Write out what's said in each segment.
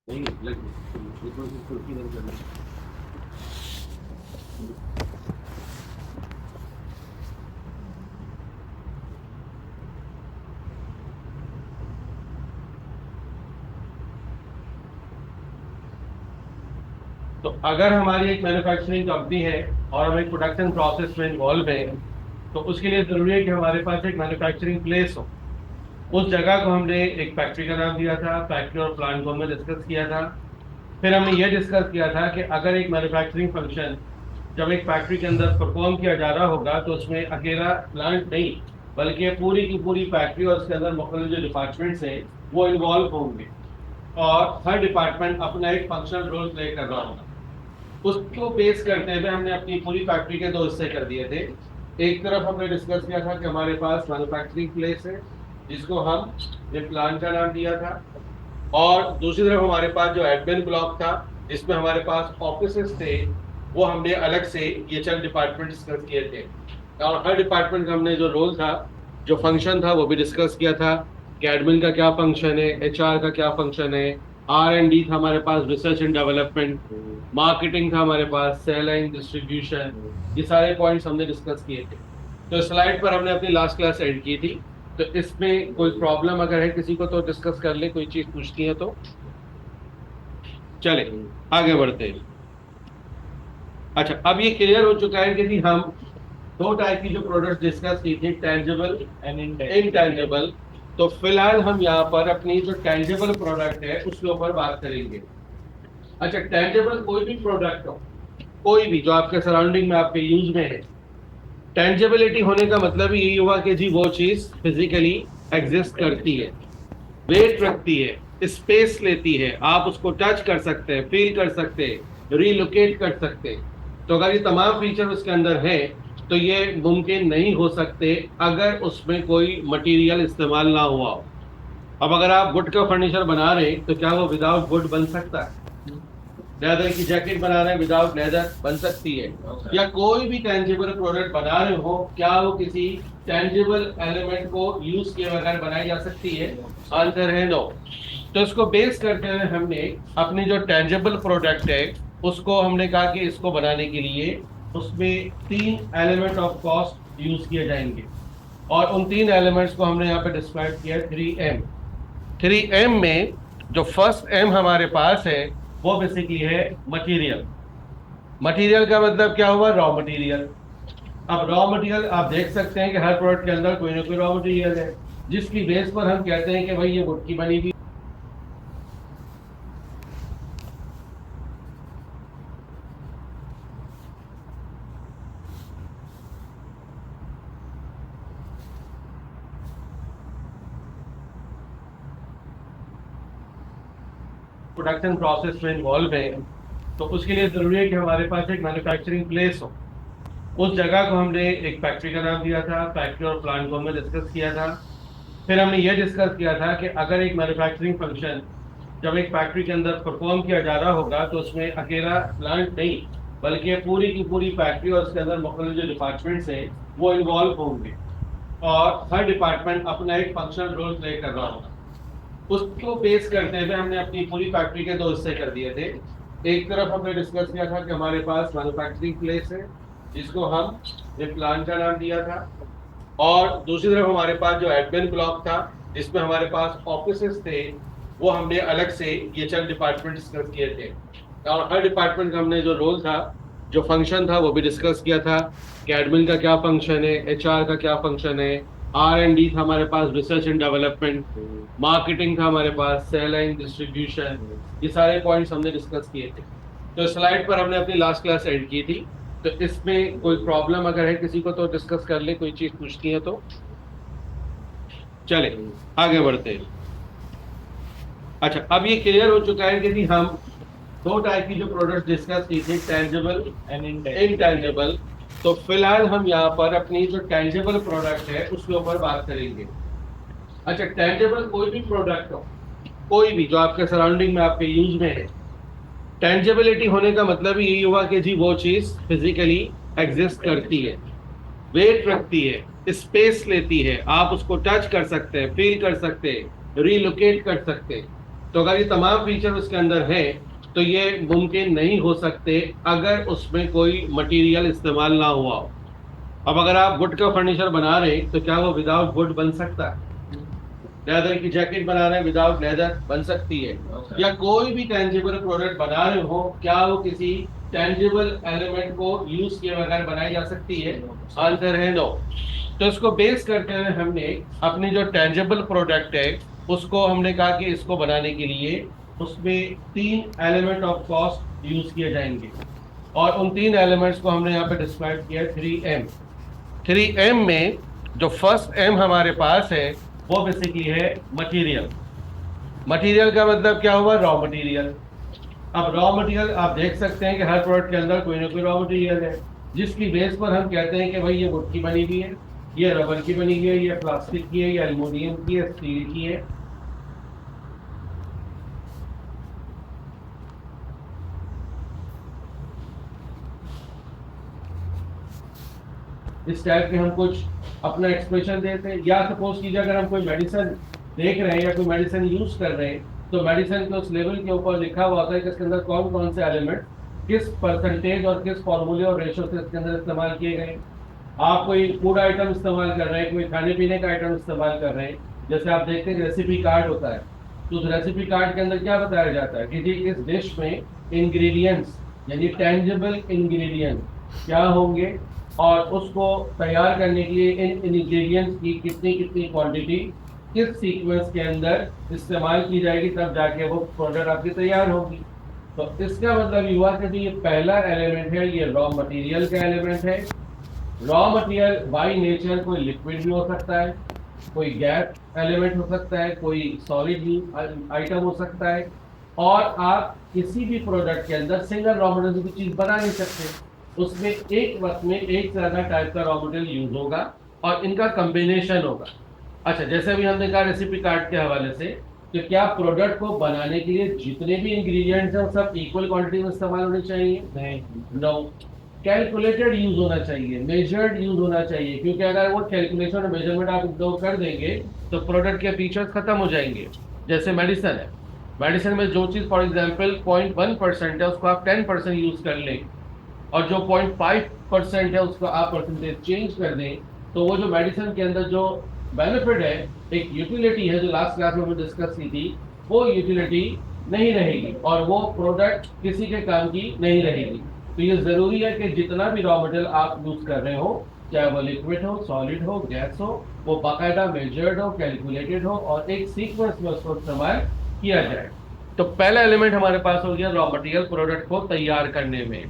नहीं लग इसमें से कुर्सी बंद करना। तो अगर हमारी एक मैन्युफैक्चरिंग कंपनी है और हम एक प्रोडक्शन प्रोसेस में इन्वॉल्व है तो उसके लिए जरूरी है कि हमारे पास एक मैन्युफैक्चरिंग प्लेस हो। उस जगह को हमने एक फैक्ट्री का नाम दिया था, फैक्ट्री और प्लांट को हमने डिस्कस किया था। फिर हमने ये डिस्कस किया था कि अगर एक मैन्युफैक्चरिंग फंक्शन जब एक फैक्ट्री के अंदर परफॉर्म किया जा रहा होगा तो उसमें अकेला प्लांट नहीं बल्कि पूरी की पूरी फैक्ट्री और उसके अंदर मुख्तलिफ जो डिपार्टमेंट्स हैं वो इन्वॉल्व होंगे और हर डिपार्टमेंट अपना एक फंक्शनल रोल प्ले कर रहा होगा। उसको बेस करते हुए हमने अपनी पूरी फैक्ट्री के दो हिस्से कर दिए थे। एक तरफ हमने डिस्कस किया था कि हमारे पास मैन्युफैक्चरिंग प्लेस है जिसको हम ने प्लांट का नाम दिया था, और दूसरी तरफ हमारे पास जो एडमिन ब्लॉक था जिसमें हमारे पास ऑफिसेस थे वो हमने अलग से ये चंद डिपार्टमेंट डिस्कस किए थे, और हर डिपार्टमेंट का हमने जो रोल था जो फंक्शन था वो भी डिस्कस किया था कि एडमिन का क्या फंक्शन है, एचआर का क्या फंक्शन है, R&D था हमारे पास, रिसर्च एंड डेवलपमेंट, मार्केटिंग था हमारे पास, सेलिंग, डिस्ट्रीब्यूशन, ये सारे पॉइंट्स हमने डिस्कस किए थे। तो स्लाइड पर हमने अपनी लास्ट क्लास एंड की थी। तो इसमें कोई प्रॉब्लम अगर है किसी को तो डिस्कस कर ले, कोई चीज पूछती है तो चले आगे बढ़ते हैं। अच्छा, अब ये क्लियर हो चुका है कि हम दो टाइप की जो प्रोडक्ट डिस्कस की थी, टेंजिबल एंड इनटेंजिबल। तो फिलहाल हम यहाँ पर अपनी जो टेंजिबल प्रोडक्ट है उसके ऊपर बात करेंगे। अच्छा, टेंजिबल कोई भी प्रोडक्ट हो, कोई भी जो आपके सराउंडिंग में आपके यूज में है, टेंजिबिलिटी होने का मतलब यही हुआ कि जी वो चीज फिजिकली एग्जिस्ट करती है, वेट रखती है, स्पेस लेती है, आप उसको टच कर सकते हैं, फील कर सकते हैं, रीलोकेट कर सकते हैं। तो अगर ये तमाम फीचर उसके अंदर है तो ये मुमकिन नहीं हो सकते अगर उसमें कोई मटेरियल इस्तेमाल ना हुआ हो। अब अगर आप वुड का फर्नीचर बना रहे हैं तो क्या वो विदाउट वुड बन सकता है? लेदर की जैकेट बना रहे हैं, विदाउट लेदर बन सकती है? या कोई भी टेंजिबल प्रोडक्ट बना रहे हो, क्या वो किसी टेंजिबल एलिमेंट को यूज किए बगैर बनाई जा सकती है? आंसर है नो। तो इसको बेस करते हुए हमने अपनी जो टेंजिबल प्रोडक्ट है उसको हमने कहा कि इसको बनाने के लिए उसमें 3 एलिमेंट ऑफ कॉस्ट यूज किए जाएंगे, और उन 3 एलिमेंट्स को हमने यहाँ पे डिस्क्राइब किया 3M। 3M में जो फर्स्ट M हमारे पास है वो बेसिकली है मटेरियल। मटेरियल का मतलब क्या हुआ? Raw material. अब रॉ मटेरियल आप देख सकते हैं कि हर प्रोडक्ट के अंदर कोई ना कोई रॉ मटेरियल है जिसकी बेस पर हम कहते हैं कि भाई ये वुड की बनी हुई। प्रोडक्शन प्रोसेस में इन्वॉल्व है तो उसके लिए जरूरी है कि हमारे पास एक मैन्युफैक्चरिंग प्लेस हो। उस जगह को हमने एक फैक्ट्री का नाम दिया था, फैक्ट्री और प्लांट को हमने डिस्कस किया था। फिर हमने ये डिस्कस किया था कि अगर एक मैन्युफैक्चरिंग फंक्शन जब एक फैक्ट्री के अंदर परफॉर्म किया जा रहा होगा तो उसमें अकेला प्लांट नहीं बल्कि पूरी की पूरी फैक्ट्री और उसके अंदर मुख्तलिफ जो डिपार्टमेंट्स हैं वो इन्वॉल्व होंगे और हर डिपार्टमेंट अपना एक फंक्शनल रोल प्ले कर रहा होगा। उसको बेस करते हुए हमने अपनी पूरी फैक्ट्री के दो हिस्से कर दिए थे। एक तरफ हमने डिस्कस किया था कि हमारे पास मैन्युफैक्चरिंग प्लेस है जिसको हम ने प्लांट का नाम दिया था, और दूसरी तरफ हमारे पास जो एडमिन ब्लॉक था जिसमें हमारे पास ऑफिसेस थे वो हमने अलग से ये चंद डिपार्टमेंट डिस्कस किए थे, और हर डिपार्टमेंट का हमने जो रोल था जो फंक्शन था वो भी डिस्कस किया था कि एडमिन का क्या फंक्शन है, एचआर का क्या फंक्शन है, R&D था हमारे पास, रिसर्च एंड डेवलपमेंट, मार्केटिंग था हमारे पास, सेलिंग, डिस्ट्रीब्यूशन, ये सारे पॉइंट्स हमने डिस्कस किए थे। तो स्लाइड पर हमने अपनी लास्ट क्लास एंड की थी। तो इसमें कोई प्रॉब्लम अगर है किसी को तो डिस्कस कर ले, कोई चीज पूछती है तो चले आगे बढ़ते हैं। अच्छा, अब ये क्लियर हो चुका है कि हम दो टाइप की जो प्रोडक्ट डिस्कस की थी, टेंजिबल एंड इनटेंजिबल। तो फिलहाल हम यहाँ पर अपनी जो टेंजिबल प्रोडक्ट है उसके ऊपर बात करेंगे। अच्छा, टेंजिबल कोई भी प्रोडक्ट हो, कोई भी जो आपके सराउंडिंग में आपके यूज में है, टेंजिबिलिटी होने का मतलब यही हुआ कि जी वो चीज फिजिकली एग्जिस्ट करती है, वेट रखती है, स्पेस लेती है, आप उसको टच कर सकते हैं, फील कर सकते हैं, रीलोकेट कर सकते हैं। तो अगर ये तमाम फीचर उसके अंदर है तो ये मुमकिन नहीं हो सकते अगर उसमें कोई मटेरियल इस्तेमाल ना हुआ हो। अब अगर आप वुड का फर्नीचर बना रहे हैं तो क्या वो विदाउट वुड बन सकता है? लेदर की जैकेट बना रहे हैं, विदाउट लेदर बन सकती है? या कोई भी टेंजिबल प्रोडक्ट बना रहे हो, क्या वो किसी टेंजिबल एलिमेंट को यूज किए बगैर बनाई जा सकती है? आंसर है नो। तो इसको बेस करके हमने अपनी जो टेंजिबल प्रोडक्ट है उसको हमने कहा कि इसको बनाने के लिए उसमें 3 एलिमेंट ऑफ कॉस्ट यूज किए जाएंगे, और उन 3 एलिमेंट्स को हमने यहाँ पे डिस्क्राइब किया 3M। 3M में जो फर्स्ट M हमारे पास है वो बेसिकली है मटेरियल। मटेरियल का मतलब क्या हुआ? Raw material. अब रॉ मटेरियल आप देख सकते हैं कि हर प्रोडक्ट के अंदर कोई ना कोई रॉ मटेरियल है, जिसकी बेस पर हम कहते हैं कि भाई ये वुड की बनी हुई है, ये रबर की बनी हुई है, ये प्लास्टिक की है, ये एल्युमिनियम की है, स्टील की है। इस टाइप के हम कुछ अपना एक्सप्रेशन देते हैं। या सपोज कीजिए अगर हम कोई मेडिसिन देख रहे हैं या कोई मेडिसिन यूज कर रहे हैं तो मेडिसिन के उस लेवल के ऊपर लिखा हुआ होता है कि इसके अंदर कौन कौन से एलिमेंट किस परसेंटेज और किस फॉर्मूले और रेशो से इसके अंदर इस्तेमाल किए गए। आप कोई फूड आइटम इस्तेमाल कर रहे हैं, कोई खाने पीने का आइटम इस्तेमाल कर रहे हैं, जैसे आप देखते हैं रेसिपी कार्ड होता है, तो उस रेसिपी कार्ड के अंदर क्या बताया जाता है कि जी इस डिश में इंग्रेडिएंट्स यानी टेंजिबल इंग्रेडिएंट्स क्या होंगे, और उसको तैयार करने के लिए इन इंग्रेडिएंट्स की कितनी कितनी क्वांटिटी किस सीक्वेंस के अंदर इस्तेमाल की जाएगी, तब जाके वो प्रोडक्ट आपकी तैयार होगी। तो इसका मतलब हुआ कि ये पहला एलिमेंट है, ये रॉ मटेरियल का एलिमेंट है। रॉ मटेरियल बाय नेचर कोई लिक्विड भी हो सकता है, कोई गैस एलिमेंट हो सकता है, कोई सॉलिड आइटम हो सकता है, और आप किसी भी प्रोडक्ट के अंदर सिंगल रॉ मटेरियल की चीज बना नहीं सकते। उसमें एक वक्त में एक से ज्यादा टाइप का रॉ मटेरियल यूज होगा और इनका कॉम्बिनेशन होगा। अच्छा, जैसे भी हमने कहा रेसिपी कार्ड के हवाले से, तो क्या प्रोडक्ट को बनाने के लिए जितने भी इंग्रेडिएंट्स हैं सब इक्वल क्वांटिटी में इस्तेमाल होने चाहिए? नहीं, नो। कैलकुलेटेड यूज होना चाहिए, मेजर्ड यूज होना चाहिए, क्योंकि अगर वो कैलकुलेशन और मेजरमेंट आप इग्नोर कर देंगे तो प्रोडक्ट के फीचर्स खत्म हो जाएंगे। जैसे मेडिसिन है, मेडिसिन में जो चीज फॉर एग्जाम्पल 0.1% है उसको आप 10% यूज कर लें, और जो 0.5% है उसको आप परसेंटेज चेंज कर दें, तो वो जो मेडिसिन के अंदर जो बेनिफिट है, एक यूटिलिटी है जो लास्ट क्लास में हमने डिस्कस की थी, वो यूटिलिटी नहीं रहेगी और वो प्रोडक्ट किसी के काम की नहीं रहेगी। तो ये जरूरी है कि जितना भी रॉ मटेरियल आप यूज कर रहे हो, चाहे वो लिक्विड हो, सॉलिड हो, गैस हो, वो बाकायदा मेजर्ड हो, कैलकुलेटेड हो और एक सीक्वेंस में उसको इस्तेमाल किया जाए। तो पहला एलिमेंट हमारे पास हो गया रॉ मटेरियल प्रोडक्ट को तैयार करने में।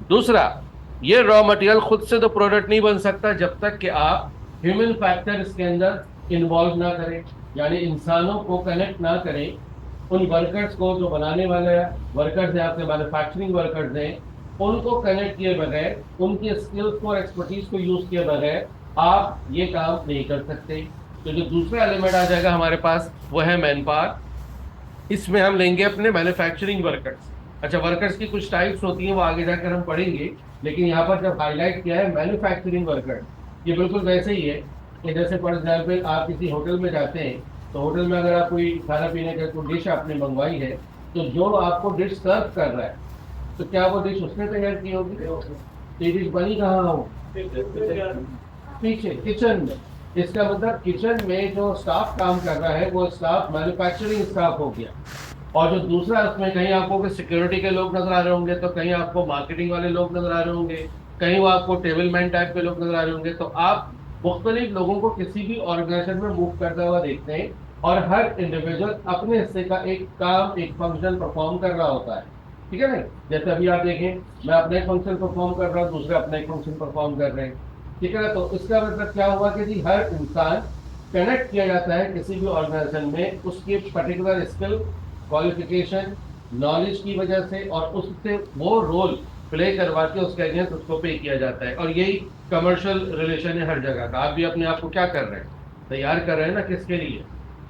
दूसरा, ये रॉ मटेरियल खुद से तो प्रोडक्ट नहीं बन सकता जब तक कि आप ह्यूमन फैक्टर इसके अंदर इन्वॉल्व ना करें, यानी इंसानों को कनेक्ट ना करें। उन वर्कर्स को जो बनाने वाले वर्कर्स हैं, आपके मैन्युफैक्चरिंग वर्कर्स हैं, उनको कनेक्ट किए बगैर, उनके स्किल्स को और एक्सपर्टीज को यूज किए बगैर आप ये काम नहीं कर सकते। तो जो दूसरा एलिमेंट आ जाएगा हमारे पास वो है मैन पावर। इसमें हम लेंगे अपने मैन्युफैक्चरिंग वर्कर्स। अच्छा, वर्कर्स की कुछ टाइप्स होती हैं वो आगे जाकर हम पढ़ेंगे, लेकिन यहाँ पर जब हाईलाइट किया है मैन्युफैक्चरिंग वर्कर, ये बिल्कुल वैसे ही है कि जैसे फॉर एग्जाम्पल आप किसी होटल में जाते हैं, तो होटल में अगर आप कोई खाना पीने का कोई डिश आपने मंगवाई है, तो जो आपको डिश सर्व कर रहा है, तो क्या वो डिश उसने तैयार की होगी? तो ये डिश बनी कहाँ हो? पीछे किचन में। इसका मतलब किचन में जो स्टाफ काम कर रहा है वो स्टाफ मैन्युफैक्चरिंग स्टाफ हो गया। और जो दूसरा उसमें कहीं आपको सिक्योरिटी के लोग नजर आ रहे होंगे, तो कहीं आपको मार्केटिंग वाले लोग नजर आ रहे होंगे, कहीं वो आपको टेबल मैन टाइप के लोग नजर आ रहे होंगे। तो आप मुख्तलिफ लोगों को किसी भी ऑर्गेनाइजेशन में मूव करता हुआ देखते हैं और हर इंडिविजुअल अपने हिस्से का एक काम, एक फंक्शन परफॉर्म कर रहा होता है। ठीक है ना? जैसे अभी आप देखें, मैं अपना एक फंक्शन परफॉर्म कर रहा हूँ, दूसरे अपना एक फंक्शन परफॉर्म कर रहे हैं। ठीक है ना? तो इसका मतलब क्या हुआ कि जी हर इंसान कनेक्ट किया जाता है किसी भी ऑर्गेनाइजेशन में उसकी पर्टिकुलर स्किल, क्वालिफिकेशन, नॉलेज की वजह से, और उससे वो रोल प्ले करवा के उसके अगेंस्ट उसको पे किया जाता है। और यही कमर्शियल रिलेशन है हर जगह का। आप भी अपने आप को क्या कर रहे हैं? तैयार कर रहे हैं ना, किसके लिए?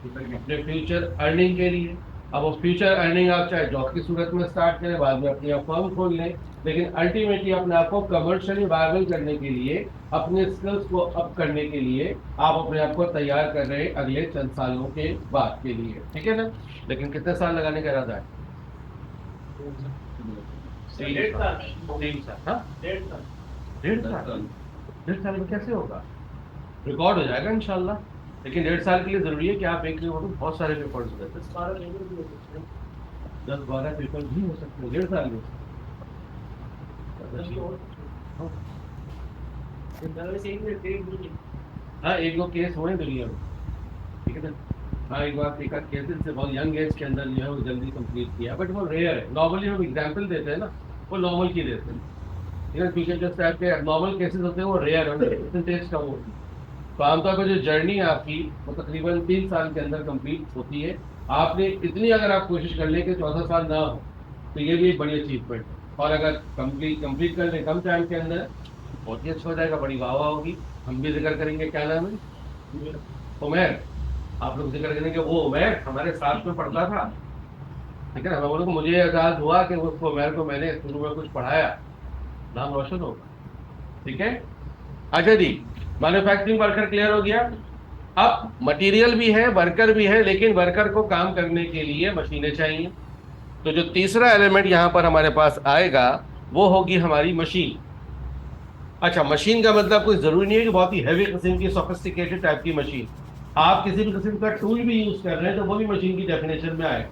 अपने फ्यूचर अर्निंग के लिए। अब वो फ्यूचर अर्निंग आप चाहे जॉब की सूरत में स्टार्ट करें, बाद में अपनी आप फर्म खोल लें, लेकिन अल्टीमेटली अपने आप को कमर्शियली वायबल करने के लिए, अपने स्किल्स को अप करने के लिए आप अपने आप को तैयार कर रहे हैं अगले चंद सालों के बाद के लिए, ठीक है ना। लेकिन कितने साल लगाने का इरादा है? 3 साल। 3 साल, हाँ 1.5 साल। 1.5 साल, 1.5 साल में कैसे होगा? रिकॉर्ड हो जाएगा इंशाल्लाह, लेकिन 1.5 साल के लिए जरूरी है कि आप एक बहुत सारे पेपर्स हो जाते हैं, 10-12 पेपर भी हो सकते हैं 1.5 साल में। हाँ, एक दो केस हुए दुनिया में, ठीक है ना। हाँ, एक बार एक केस से बहुत यंग एज के अंदर जो है वो जल्दी कंप्लीट किया, बट वो रेयर है। नॉर्मली हम एग्जाम्पल देते हैं ना, वो नॉर्मल की देते हैं, क्योंकि जो टाइप के नॉर्मल केसेस होते हैं वो रेयर है, परसेंटेज कम होती है। तो आमतौर पर जो जर्नी है आपकी वो तकरीबन 3 साल के अंदर कंप्लीट होती है। आपने इतनी अगर आप कोशिश कर लें कि 14 साल ना हो, तो ये भी एक बड़ी अचीवमेंट है। और अगर कंप्लीट कर लें कम टाइम के अंदर, बहुत ही अच्छा हो जाएगा, बड़ी वाह वाह होगी। हम भी जिक्र करेंगे, क्या नाम है? उमैर। आप लोग जिक्र करेंगे वो उमैर हमारे साथ में पढ़ता था, ठीक है ना। मैं बोलूँ मुझे एहसास हुआ कि उसको उमैर को मैंने शुरू में कुछ पढ़ाया, नाम रोशन होगा, ठीक है। अच्छा जी, मैन्युफैक्चरिंग वर्कर क्लियर हो गया। अब मटेरियल भी है, वर्कर भी है, लेकिन वर्कर को काम करने के लिए मशीनें चाहिए। तो जो तीसरा एलिमेंट यहां पर हमारे पास आएगा वो होगी हमारी मशीन। अच्छा, मशीन का मतलब कोई जरूरी नहीं है कि बहुत ही हैवी किस्म की सोफिस्टिकेटेड टाइप की मशीन। आप किसी भी किस्म का टूल भी यूज कर रहे हैं तो वो भी मशीन की डेफिनेशन में आएगा,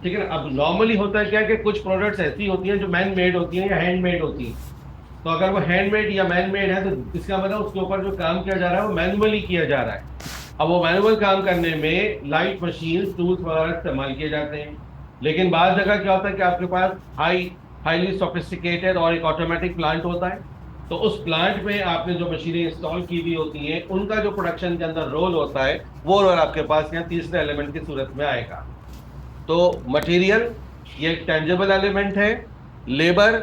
ठीक है ना। अब नॉर्मली होता है क्या कि कुछ प्रोडक्ट्स ऐसी होती हैं जो मैन मेड होती हैं या हैंड मेड होती हैं। तो अगर वो हैंडमेड या मैन मेड है तो इसका मतलब उसके ऊपर जो काम किया जा रहा है वो मैनुअली किया जा रहा है। अब वो मैनुअल काम करने में लाइट मशीन टूल्स वगैरह इस्तेमाल किए जाते हैं। लेकिन बाद जगह क्या होता है कि आपके पास हाईली सोफिस्टिकेटेड और एक ऑटोमेटिक प्लांट होता है। तो उस प्लांट में आपने जो मशीनें इंस्टॉल की हुई होती हैं उनका जो प्रोडक्शन के अंदर रोल होता है वो रोल आपके पास यहाँ तीसरे एलिमेंट की सूरत में आएगा। तो मटेरियल ये एक टेंजिबल एलिमेंट है, लेबर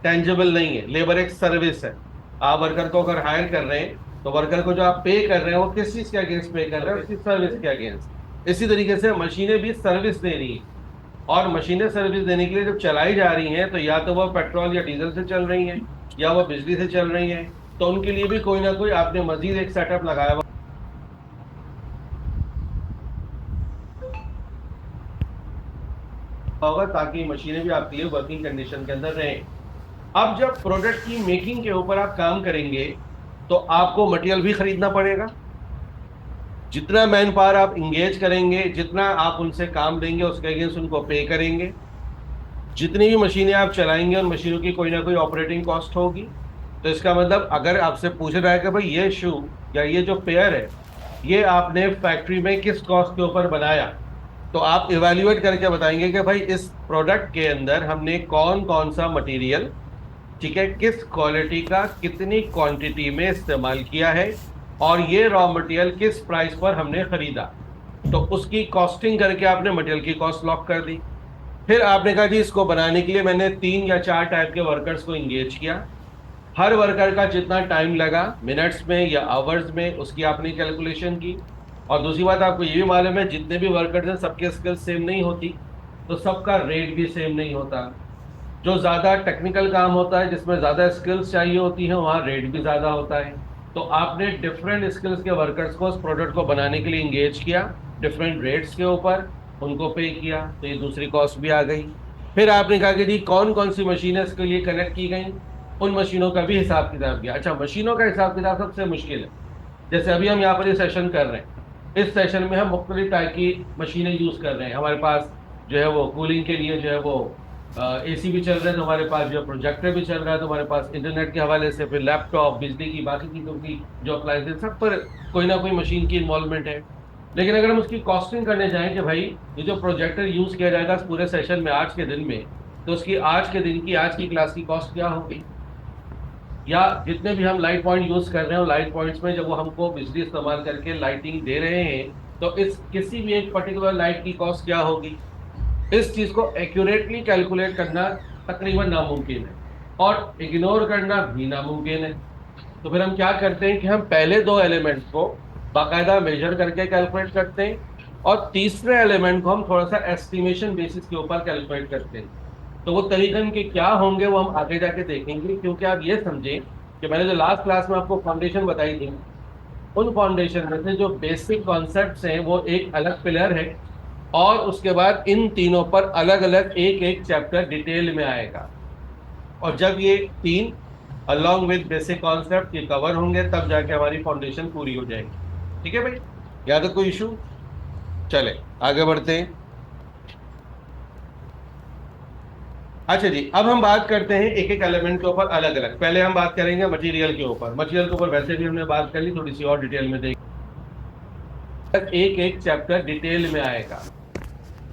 टेंजिबल नहीं है, लेबर एक सर्विस है। आप वर्कर को अगर हायर कर रहे हैं तो वर्कर को जो आप पे कर रहे हैं वो किस चीज के अगेंस्ट पे कर रहे हैं? उसकी सर्विस के अगेंस्ट। इसी तरीके से मशीनें भी सर्विस दे रही हैं, और मशीनें सर्विस देने के लिए जब चलाई जा रही हैं तो या तो वो पेट्रोल या डीजल से चल रही हैं या वो बिजली से चल रही हैं। तो उनके लिए भी कोई ना कोई आपने मजीद एक सेटअप लगाया हुआ होगा ताकि मशीनें भी आपके लिए वर्किंग कंडीशन के अंदर रहें। अब जब प्रोडक्ट की मेकिंग के ऊपर आप काम करेंगे तो आपको मटेरियल भी खरीदना पड़ेगा। जितना मैन पावर आप इंगेज करेंगे, जितना आप उनसे काम लेंगे उसके अगेंस्ट उनको पे करेंगे। जितनी भी मशीनें आप चलाएंगे उन मशीनों की कोई ना कोई ऑपरेटिंग कॉस्ट होगी। तो इसका मतलब अगर आपसे पूछ रहा है कि भाई ये शू या ये जो पेयर है ये आपने फैक्ट्री में किस कॉस्ट के ऊपर बनाया, तो आप इवेल्युएट करके बताएंगे कि भाई इस प्रोडक्ट के अंदर हमने कौन कौन सा मटेरियल, ठीक है, किस क्वालिटी का कितनी क्वांटिटी में इस्तेमाल किया है, और ये रॉ मटेरियल किस प्राइस पर हमने खरीदा। तो उसकी कॉस्टिंग करके आपने मटेरियल की कॉस्ट लॉक कर दी। फिर आपने कहा जी इसको बनाने के लिए मैंने 3 या 4 टाइप के वर्कर्स को इंगेज किया। हर वर्कर का जितना टाइम लगा मिनट्स में या आवर्स में उसकी आपने कैलकुलेशन की। और दूसरी बात आपको ये भी मालूम है जितने भी वर्कर्स हैं सबके स्किल्स सेम नहीं होती, तो सबका रेट भी सेम नहीं होता। जो ज़्यादा टेक्निकल काम होता है जिसमें ज़्यादा स्किल्स चाहिए होती हैं वहाँ रेट भी ज़्यादा होता है। तो आपने डिफरेंट स्किल्स के वर्कर्स को उस प्रोडक्ट को बनाने के लिए इंगेज किया, डिफरेंट रेट्स के ऊपर उनको पे किया, तो ये दूसरी कॉस्ट भी आ गई। फिर आपने कहा कि जी कौन कौन सी मशीनें इसके लिए कनेक्ट की गई, उन मशीनों का भी हिसाब किताब किया। अच्छा, मशीनों का हिसाब किताब सबसे मुश्किल है। जैसे अभी हम यहाँ पर ये सेशन कर रहे हैं, इस सेशन में हम मुख्तलिफ टाइप की मशीनें यूज़ कर रहे हैं। हमारे पास जो है वो कूलिंग के लिए जो है वो एसी भी चल रहा है, तो हमारे पास जो प्रोजेक्टर भी चल रहा है, तो हमारे पास इंटरनेट के हवाले से फिर लैपटॉप, बिजली की बाकी चीज़ों की जो अप्लाइंसेज, सब पर कोई ना कोई मशीन की इन्वॉल्वमेंट है। लेकिन अगर हम उसकी कॉस्टिंग करने जाएं कि भाई ये जो प्रोजेक्टर यूज़ किया जाएगा इस पूरे सेशन में आज के दिन में, तो उसकी आज के दिन की आज की क्लास की कॉस्ट क्या होगी, या जितने भी हम लाइट पॉइंट यूज़ कर रहे हैं लाइट पॉइंट्स में जब वो हमको बिजली इस्तेमाल करके लाइटिंग दे रहे हैं तो इस किसी भी एक पर्टिकुलर लाइट की कॉस्ट क्या होगी। इस चीज को एक्यूरेटली कैलकुलेट करना तकरीबन नामुमकिन है, और इग्नोर करना भी नामुमकिन है। तो फिर हम क्या करते हैं कि हम पहले 2 एलिमेंट्स को बाकायदा मेजर करके कैलकुलेट करते हैं, और तीसरे एलिमेंट को हम थोड़ा सा एस्टिमेशन बेसिस के ऊपर कैलकुलेट करते हैं। तो वो तरीके इनके क्या होंगे वो हम आगे जाके देखेंगे, क्योंकि आप ये समझें कि मैंने जो लास्ट क्लास में आपको फाउंडेशन बताई थी, उन फाउंडेशन में से जो बेसिक कॉन्सेप्ट्स हैं वो एक अलग पिलर है, और उसके बाद इन तीनों पर अलग अलग एक एक चैप्टर डिटेल में आएगा। और जब ये तीन अलॉन्ग विद बेसिक कॉन्सेप्ट ये कवर होंगे तब जाके हमारी फाउंडेशन पूरी हो जाएगी। ठीक है भाई, या तो कोई इशू? चले आगे बढ़ते हैं। अच्छा जी, अब हम बात करते हैं एक एक एलिमेंट के ऊपर अलग अलग। पहले हम बात करेंगे मटेरियल के ऊपर। मटेरियल के ऊपर वैसे भी हमने बात कर ली, थोड़ी सी और डिटेल में देखेंगे, एक एक चैप्टर डिटेल में आएगा।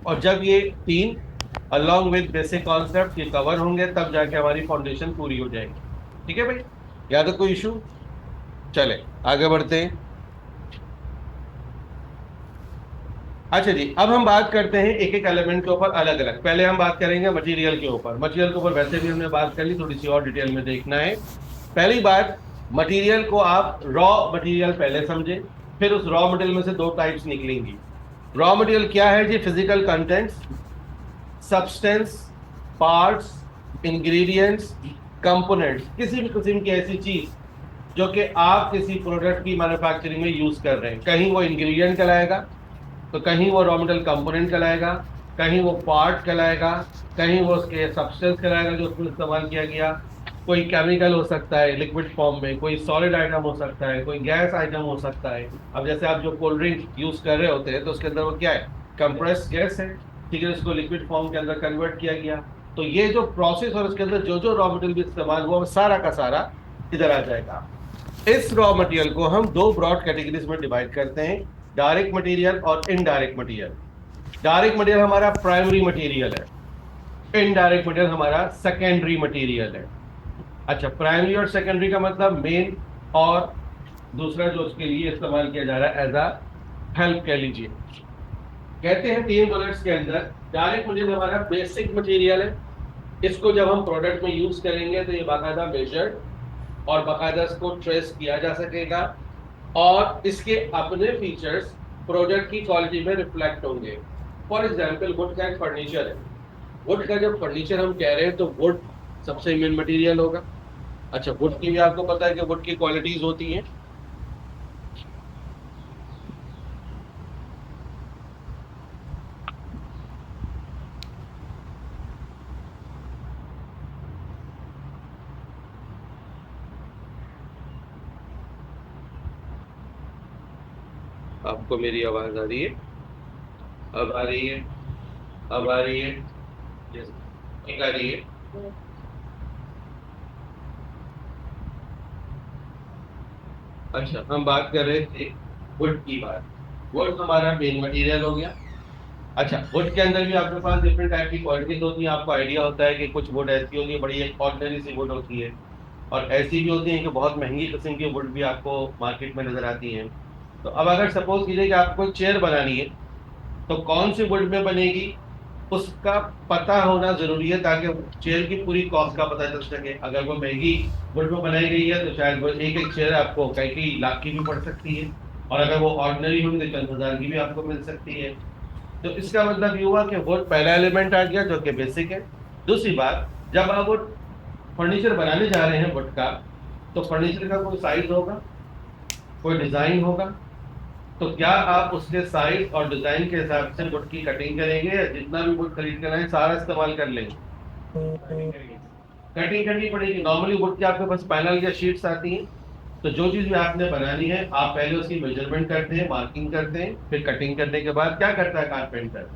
और जब ये तीन अलॉन्ग विद बेसिक कॉन्सेप्ट ये कवर होंगे तब जाके हमारी फाउंडेशन पूरी हो जाएगी। ठीक है भाई, या तो कोई इशू? चले आगे बढ़ते हैं। अच्छा जी, अब हम बात करते हैं एक एक एलिमेंट के ऊपर अलग अलग। पहले हम बात करेंगे मटेरियल के ऊपर। मटेरियल के ऊपर वैसे भी हमने बात कर ली, थोड़ी सी और डिटेल में देखना है। पहली बात, मटेरियल को आप रॉ मटेरियल पहले समझें, फिर उस रॉ मटेरियल में से दो टाइप्स निकलेंगी। रॉ मटेरियल क्या है जी? Physical contents, substance, parts, ingredients, components, किसी भी किस्म की ऐसी चीज जो कि आप किसी प्रोडक्ट की मैन्युफैक्चरिंग में यूज कर रहे हैं। कहीं वो इंग्रेडिएंट कहलाएगा, तो कहीं वो रॉ मटेरियल कंपोनेंट कहलाएगा, कहीं वो पार्ट कहलाएगा, कहीं वो उसके सब्सटेंस कहलाएगा जो उसमें इस्तेमाल किया गया। कोई केमिकल हो सकता है लिक्विड फॉर्म में, कोई सॉलिड आइटम हो सकता है, कोई गैस आइटम हो सकता है। अब जैसे आप जो कोल्ड ड्रिंक यूज कर रहे होते हैं तो उसके अंदर वो क्या है? कंप्रेस्ड गैस है, ठीक है, उसको लिक्विड फॉर्म के अंदर कन्वर्ट किया गया। तो ये जो प्रोसेस और उसके अंदर जो जो रॉ मटेरियल भी इस्तेमाल हुआ वो सारा का सारा इधर आ जाएगा। इस रॉ मटेरियल को हम दो ब्रॉड कैटेगरीज में डिवाइड करते हैं, डायरेक्ट मटेरियल और इनडायरेक्ट मटेरियल। डायरेक्ट मटेरियल हमारा प्राइमरी मटेरियल है, इनडायरेक्ट मटेरियल हमारा सेकेंडरी मटेरियल है। अच्छा, प्राइमरी और सेकेंडरी का मतलब मेन, और दूसरा जो उसके लिए इस्तेमाल किया जा रहा है एज अ हेल्प कह लीजिए। कहते हैं तीन बुलेट्स के अंदर डायरेक्ट मटेरियल हमारा बेसिक मटेरियल है। इसको जब हम प्रोडक्ट में यूज करेंगे तो ये बाकायदा मेजर्ड और बाकायदा इसको ट्रेस किया जा सकेगा, और इसके अपने फीचर्स प्रोडक्ट की क्वालिटी में रिफ्लेक्ट होंगे। फॉर एग्जाम्पल, वुड का एक फर्नीचर है। वुड का जब फर्नीचर हम कह रहे हैं तो वुड सबसे मेन मटेरियल होगा। अच्छा, वुड की भी आपको पता है कि वुड की क्वालिटीज होती हैं। आपको मेरी आवाज आ रही है? अब आ रही है? अब आ रही है? Yes. ठीक आ रही है? अच्छा, हम बात कर रहे थे वुड की बात। वुड हमारा मेन मटेरियल हो गया। अच्छा, वुड के अंदर भी आपके पास डिफरेंट टाइप की क्वालिटीज होती हैं। आपको आइडिया होता है कि कुछ वुड ऐसी होती है बड़ी एक ऑर्डिनरी सी वुड होती है, और ऐसी भी होती है कि बहुत महंगी किस्म की वुड भी आपको मार्केट में नजर आती है। तो अब अगर सपोज कीजिए कि आपको चेयर बनानी है, तो कौन सी वुड में बनेगी उसका पता होना जरूरी है, ताकि चेयर की पूरी कॉस्ट का पता चल सके। अगर वो महंगी वुड में बनाई गई है तो शायद वो एक एक चेयर आपको कई लाख की भी पड़ सकती है, और अगर वो ऑर्डिनरी होगी तो चंद हजार की भी आपको मिल सकती है। तो इसका मतलब ये हुआ कि वुड पहला एलिमेंट आ गया जो कि बेसिक है। दूसरी बात, जब आप वो फर्नीचर बनाने जा रहे हैं वुड का, तो फर्नीचर का कोई साइज होगा, कोई डिजाइन होगा। तो क्या आप उसके साइज और डिजाइन के हिसाब से वुड की कटिंग करेंगे, या जितना भी वुड खरीद कर आए सारा इस्तेमाल कर लेंगे? कटिंग करनी पड़ेगी। नॉर्मली वुड के आपके पास पैनल या शीट्स आती हैं, तो जो चीज भी आपने बनानी है आप पहले उसकी मेजरमेंट करते हैं, मार्किंग करते हैं, फिर कटिंग करने के बाद क्या करता है कारपेंटर?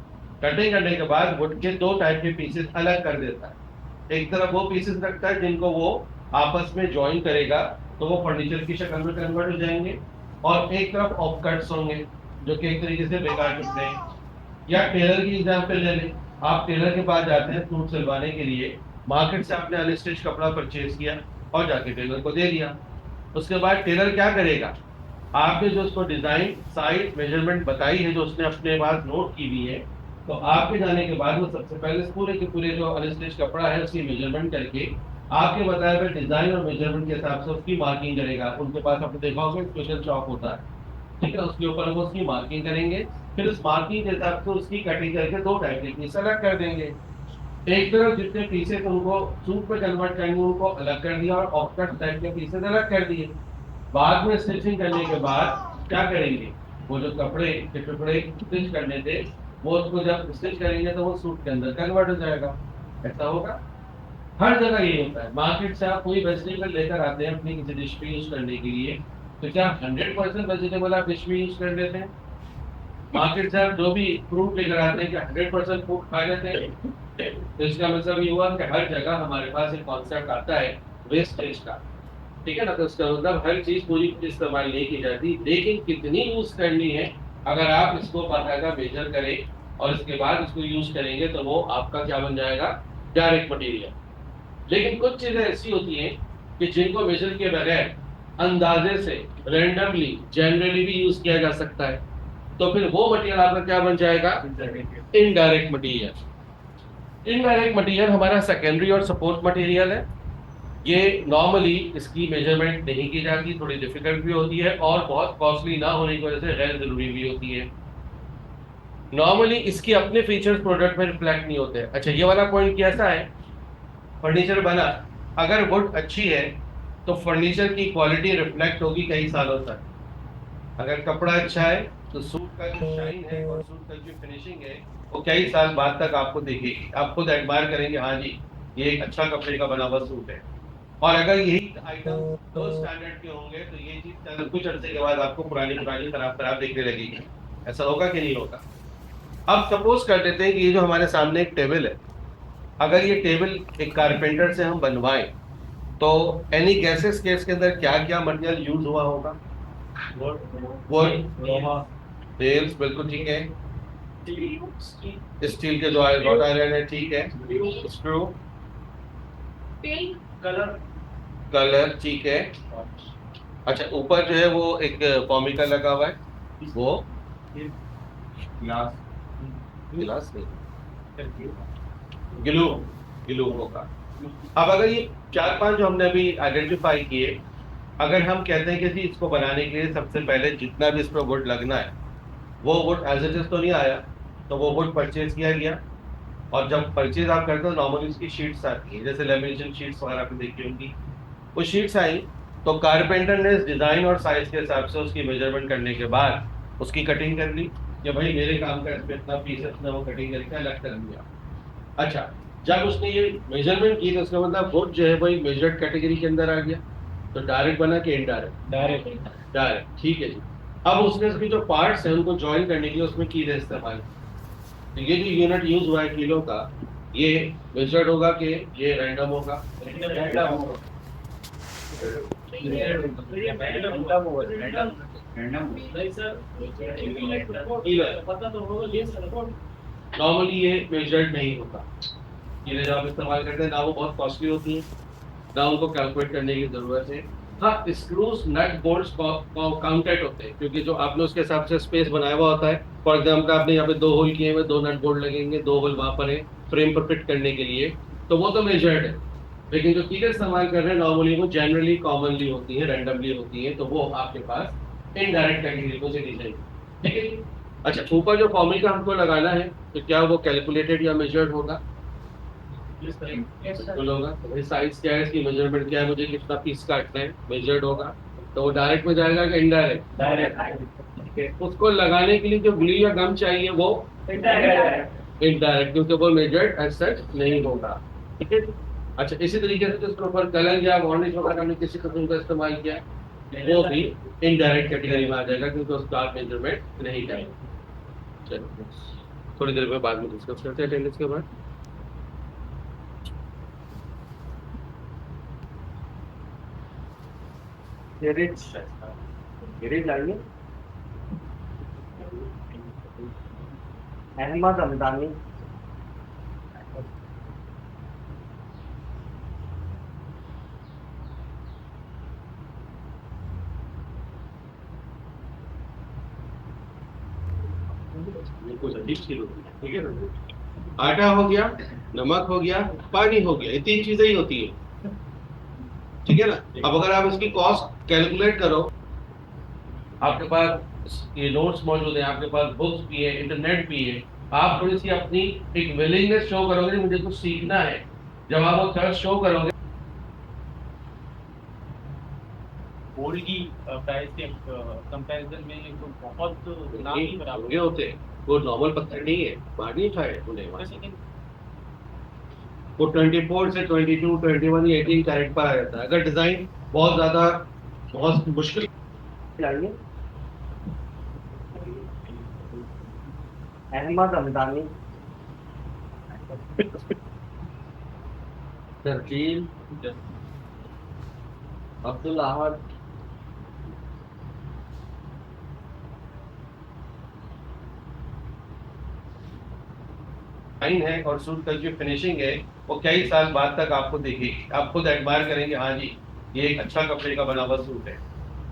कटिंग करने के बाद वुड के दो टाइप के पीसेस अलग कर देता है। एक तरफ वो पीसेस रखता है जिनको वो आपस में ज्वाइन करेगा तो वो फर्नीचर की शक्ल में कन्वर्ट हो जाएंगे, और एक तरफ ऑफ कट्स होंगे जो कि एक तरीके से बेकार टुकड़े हैं। या टेलर की एग्जाम्पल ले लें। आप टेलर के पास जाते हैं सूट सिलवाने के लिए, मार्केट से आपने अनस्टिच कपड़ा परचेज किया और जाके टेलर को दे दिया। उसके बाद टेलर क्या करेगा? आपने जो उसको डिजाइन साइज मेजरमेंट बताई है, जो उसने अपने पास नोट की हुई है, तो आपके जाने के बाद वो सबसे पहले पूरे के पूरे जो अनस्टिच कपड़ा है उसकी मेजरमेंट करके आपके बताए हुए डिजाइन और मेजरमेंट के हिसाब से उसकी मार्किंग करेगा। उनके पास आपने देखा होगा स्पेशल चौक होता है, ठीक है, उसके ऊपर वो उसकी मार्किंग करेंगे। फिर उस मार्किंग के हिसाब से उसकी कटिंग करके दो टाइप के पीस अलग कर देंगे। एक तरफ जितने पीसेस उनको सूट में कन्वर्ट करेंगे उनको अलग कर दिया और ऑफकट टाइप के पीसेस अलग कर दिए। बाद में स्टिचिंग करने के बाद क्या करेंगे, वो जो कपड़े के टुकड़े स्टिच करने थे वो उसको जब स्टिच करेंगे तो वो सूट के अंदर कन्वर्ट हो जाएगा। ऐसा होगा, हर जगह ये होता है। मार्केट से आप कोई वेजिटेबल लेकर आते हैं अपनी किसी डिश में यूज करने के लिए, तो क्या 100% वेजिटेबल आप डिश में यूज कर लेते हैं? मार्केट से आप जो भी फ्रूट लेकर आते हैं क्या 100% फ्रूट खा लेते हैं? तो इसका मतलब ये हुआ कि हर जगह हमारे पास एक कॉन्सेप्ट आता है वेस्टेज का, ठीक है ना। तो इसका मतलब हर चीज पूरी इस्तेमाल नहीं की जाती, लेकिन कितनी यूज करनी है अगर आप इसको बाकायदा मेजर करें और इसके बाद इसको यूज करेंगे तो वो आपका क्या बन जाएगा, डायरेक्ट मटेरियल। लेकिन कुछ चीजें ऐसी होती हैं कि जिनको मेजर के बगैर अंदाजे से रैंडमली जनरली भी यूज किया जा सकता है, तो फिर वो मटेरियल आपका क्या बन जाएगा, इनडायरेक्ट मटेरियल। इनडायरेक्ट मटेरियल हमारा सेकेंडरी और सपोर्ट मटेरियल है। ये नॉर्मली इसकी मेजरमेंट नहीं की जाती, थोड़ी डिफिकल्ट भी होती है और बहुत कॉस्टली ना होने की वजह से गैर जरूरी भी होती है। नॉर्मली इसके अपने फीचर्स प्रोडक्ट में रिफ्लेक्ट नहीं होते। अच्छा, ये वाला पॉइंट कैसा है, फर्नीचर बना अगर वुड अच्छी है तो फर्नीचर की क्वालिटी रिफ्लेक्ट होगी कई सालों तक। अगर कपड़ा अच्छा है तो सूट का जो शाइन है और सूट का जो फिनिशिंग है वो कई साल बाद तक आपको दिखेगी, आप खुद एडमायर करेंगे, हाँ जी ये एक अच्छा कपड़े का बना हुआ सूट है। और अगर यही आइटम दो स्टैंडर्ड के होंगे तो ये चीज कुछ अर्से के बाद आपको पुरानी पुरानी खराब खराब दिखने लगेगी। ऐसा होगा कि नहीं होगा? अब सपोज कर लेते हैं कि ये जो हमारे सामने एक टेबल है, अगर ये टेबल एक कारपेंटर से हम बनवाएं तो एनी गैसेस के इसके अंदर क्या क्या मटेरियल यूज हुआ होगा? नेल्स, बिल्कुल ठीक है। स्टील के जो रॉड आयरन है, ठीक है। स्क्रू, कलर, कलर ठीक है। अच्छा, ऊपर जो है वो एक फॉर्मिका लगा हुआ है, वो गिलास, गिलास नहीं, ग्लू, ग्लू होगा। अब अगर ये 4-5 जो हमने अभी आइडेंटिफाई किए, अगर हम कहते हैं कि जी इसको बनाने के लिए सबसे पहले जितना भी इस पर वुड लगना है वो वुड एज इट इज तो नहीं आया, तो वो वुड परचेज किया गया। और जब परचेज आप करते हो नॉर्मली उसकी शीट्स आती है, जैसे लेमिनेशन शीट्स वगैरह आपने देखी होंगी, वो शीट्स आई तो कारपेंटर ने डिजाइन और साइज के हिसाब से उसकी मेजरमेंट करने के बाद उसकी कटिंग कर ली कि भाई मेरे काम का इसमें इतना पीस है, इतना वो कटिंग करके अलग कर दिया। अच्छा, जब उसने ये मेजरमेंट की तो उसका मतलब वुड जो है वही मेजर्ड कैटेगरी के अंदर आ गया, तो डायरेक्ट बना कि इनडायरेक्ट? डायरेक्ट, डायरेक्ट, ठीक है जी। अब उसने उसकी जो पार्ट्स हैं उनको ज्वाइन करने के लिए उसमें कीले इस्तेमाल, तो ये जो यूनिट यूज हुआ है किलो का, ये मेजर्ड होगा कि ये रैंडम होगा? नॉर्मली ये मेजर्ड नहीं होता। ये जो आप इस्तेमाल करते हैं ना वो बहुत कॉस्टली होती है, ना उनको कैलकुलेट करने की जरूरत है। हाँ, स्क्रूज नट बोल्ट्स काउंटेड होते हैं क्योंकि जो आपने उसके हिसाब से स्पेस बनाया हुआ होता है। फॉर एग्जाम्पल आपने यहाँ पे 2 होल किए हुए, 2 नट बोल्ट लगेंगे, 2 होल वहां पर है फ्रेम पर फिट करने के लिए, तो वो तो मेजर्ड है। लेकिन जो कीलें इस्तेमाल कर रहे हैं नॉर्मली वो जनरली कॉमनली होती है, रैंडमली होती है, तो वो आपके पास इनडायरेक्ट कैटेगरी को चली जाएगी, ठीक है। अच्छा, ऊपर जो फॉर्मिका हमको लगाना है तो क्या वो कैलकुलेटेड या मेजर्ड होगा? होगा। तो साइज क्या है, इसकी मेजरमेंट क्या है, मुझे कितना पीस काटना है, मेजर्ड होगा। तो वो डायरेक्ट में जाएगा कि इनडायरेक्ट? डायरेक्ट। उसको लगाने के लिए जो ग्लू या गम चाहिए वो इनडायरेक्ट, क्योंकि वो मेजर्ड एज सच नहीं होगा, ठीक है। अच्छा, इसी तरीके से जिसके ऊपर कलर या वार्निश वगैरह हमने किसी किस्म का इस्तेमाल किया है वो भी इनडायरेक्ट कैटेगरी में आ जाएगा क्योंकि उसका आप मेजरमेंट नहीं करेंगे। चलो थोड़ी देर में बाद में डिस्कस करते हैं अटेंडेंस के बाद। लाइए अहमद हमदानी, कुछ अजीब चीज होती है, ठीक है ना। आटा हो गया, नमक हो गया, पानी हो गया, ये 3 चीजें ही होती है, ठीक है ना। अब अगर आप इसकी कॉस्ट कैलकुलेट करो, आपके पास ये नोट्स मौजूद हैं आपके पास, बुक्स भी है, इंटरनेट भी है। आप थोड़ी सी अपनी एक विलिंगनेस शो करोगे मुझे कुछ सीखना है, जब आप वो थर्स्ट शो करोगे गोल्ड की प्राइस के कंपैरिजन में ये तो बहुत ना ही बराबर महंगे होते हैं। वो नॉर्मल पत्थर नहीं है, बाहर नहीं उठाए उन्हें वहाँ से। लेकिन वो 24 से 22, 21 या 18 कैरेट पर आ जाता है। अगर डिजाइन बहुत ज्यादा बहुत मुश्किल चाहिए, अहमद हमदानी, तरकील, अब्दुल अहद, लाइन है और सूट का जो फिनिशिंग है वो कई साल बाद तक आपको दिखेगी। आप खुद एडमायर करेंगे, हाँ जी ये एक अच्छा कपड़े का बना हुआ सूट है।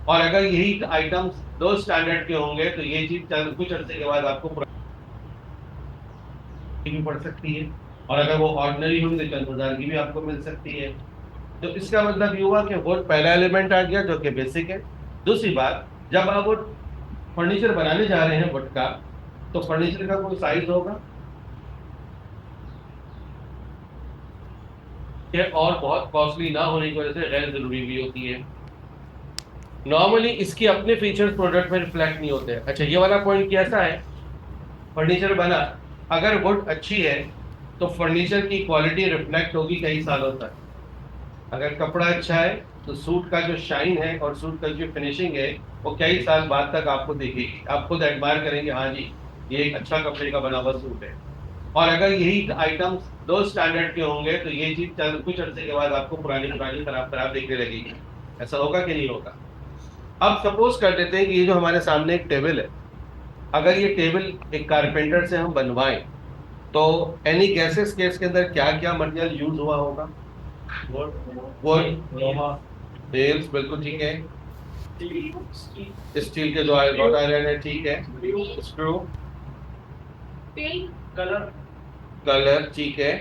और अगर यही आइटम्स दो स्टैंडर्ड के होंगे तो ये चीज कुछ अर्से के बाद आपको भी पड़ सकती है, और अगर वो ऑर्डिनरी होगी तो चंद हजार की भी आपको मिल सकती है। तो इसका मतलब ये हुआ कि वो पहला एलिमेंट आ गया जो कि बेसिक है। दूसरी बात, जब आप वो फर्नीचर बनाने जा रहे हैं वुड का, तो फर्नीचर का कोई साइज होगा और बहुत कॉस्टली ना होने की वजह से गैर जरूरी भी होती है। नॉर्मली इसके अपने फीचर्स प्रोडक्ट में रिफ्लेक्ट नहीं होते हैं। अच्छा, ये वाला पॉइंट कैसा है, फर्नीचर बना, अगर वुड अच्छी है तो फर्नीचर की क्वालिटी रिफ्लेक्ट होगी कई सालों तक। अगर कपड़ा अच्छा है तो सूट का जो शाइन है और सूट का जो फिनिशिंग है वो कई साल बाद तक आपको दिखेगी। आप खुद एडमायर करेंगे, हाँ जी ये एक अच्छा कपड़े का बना हुआ सूट है। और अगर यही आइटम्स दो स्टैंडर्ड के होंगे तो ये चीज कुछ अर्से के बाद आपको पुरानी पुरानी खराब खराब दिखने लगेगी। ऐसा होगा कि नहीं होगा? अब सपोज कर लेते हैं कि ये जो हमारे सामने एक टेबल है, अगर ये टेबल एक कारपेंटर से हम बनवाएं तो एनी गैसेस के इसके अंदर क्या क्या मटेरियल यूज हुआ होगा? वो लोहा, टेल्स बिल्कुल ठीक है, स्टील के जो रॉड आयरन है ठीक है, स्क्रू, कलर, कलर ठीक है,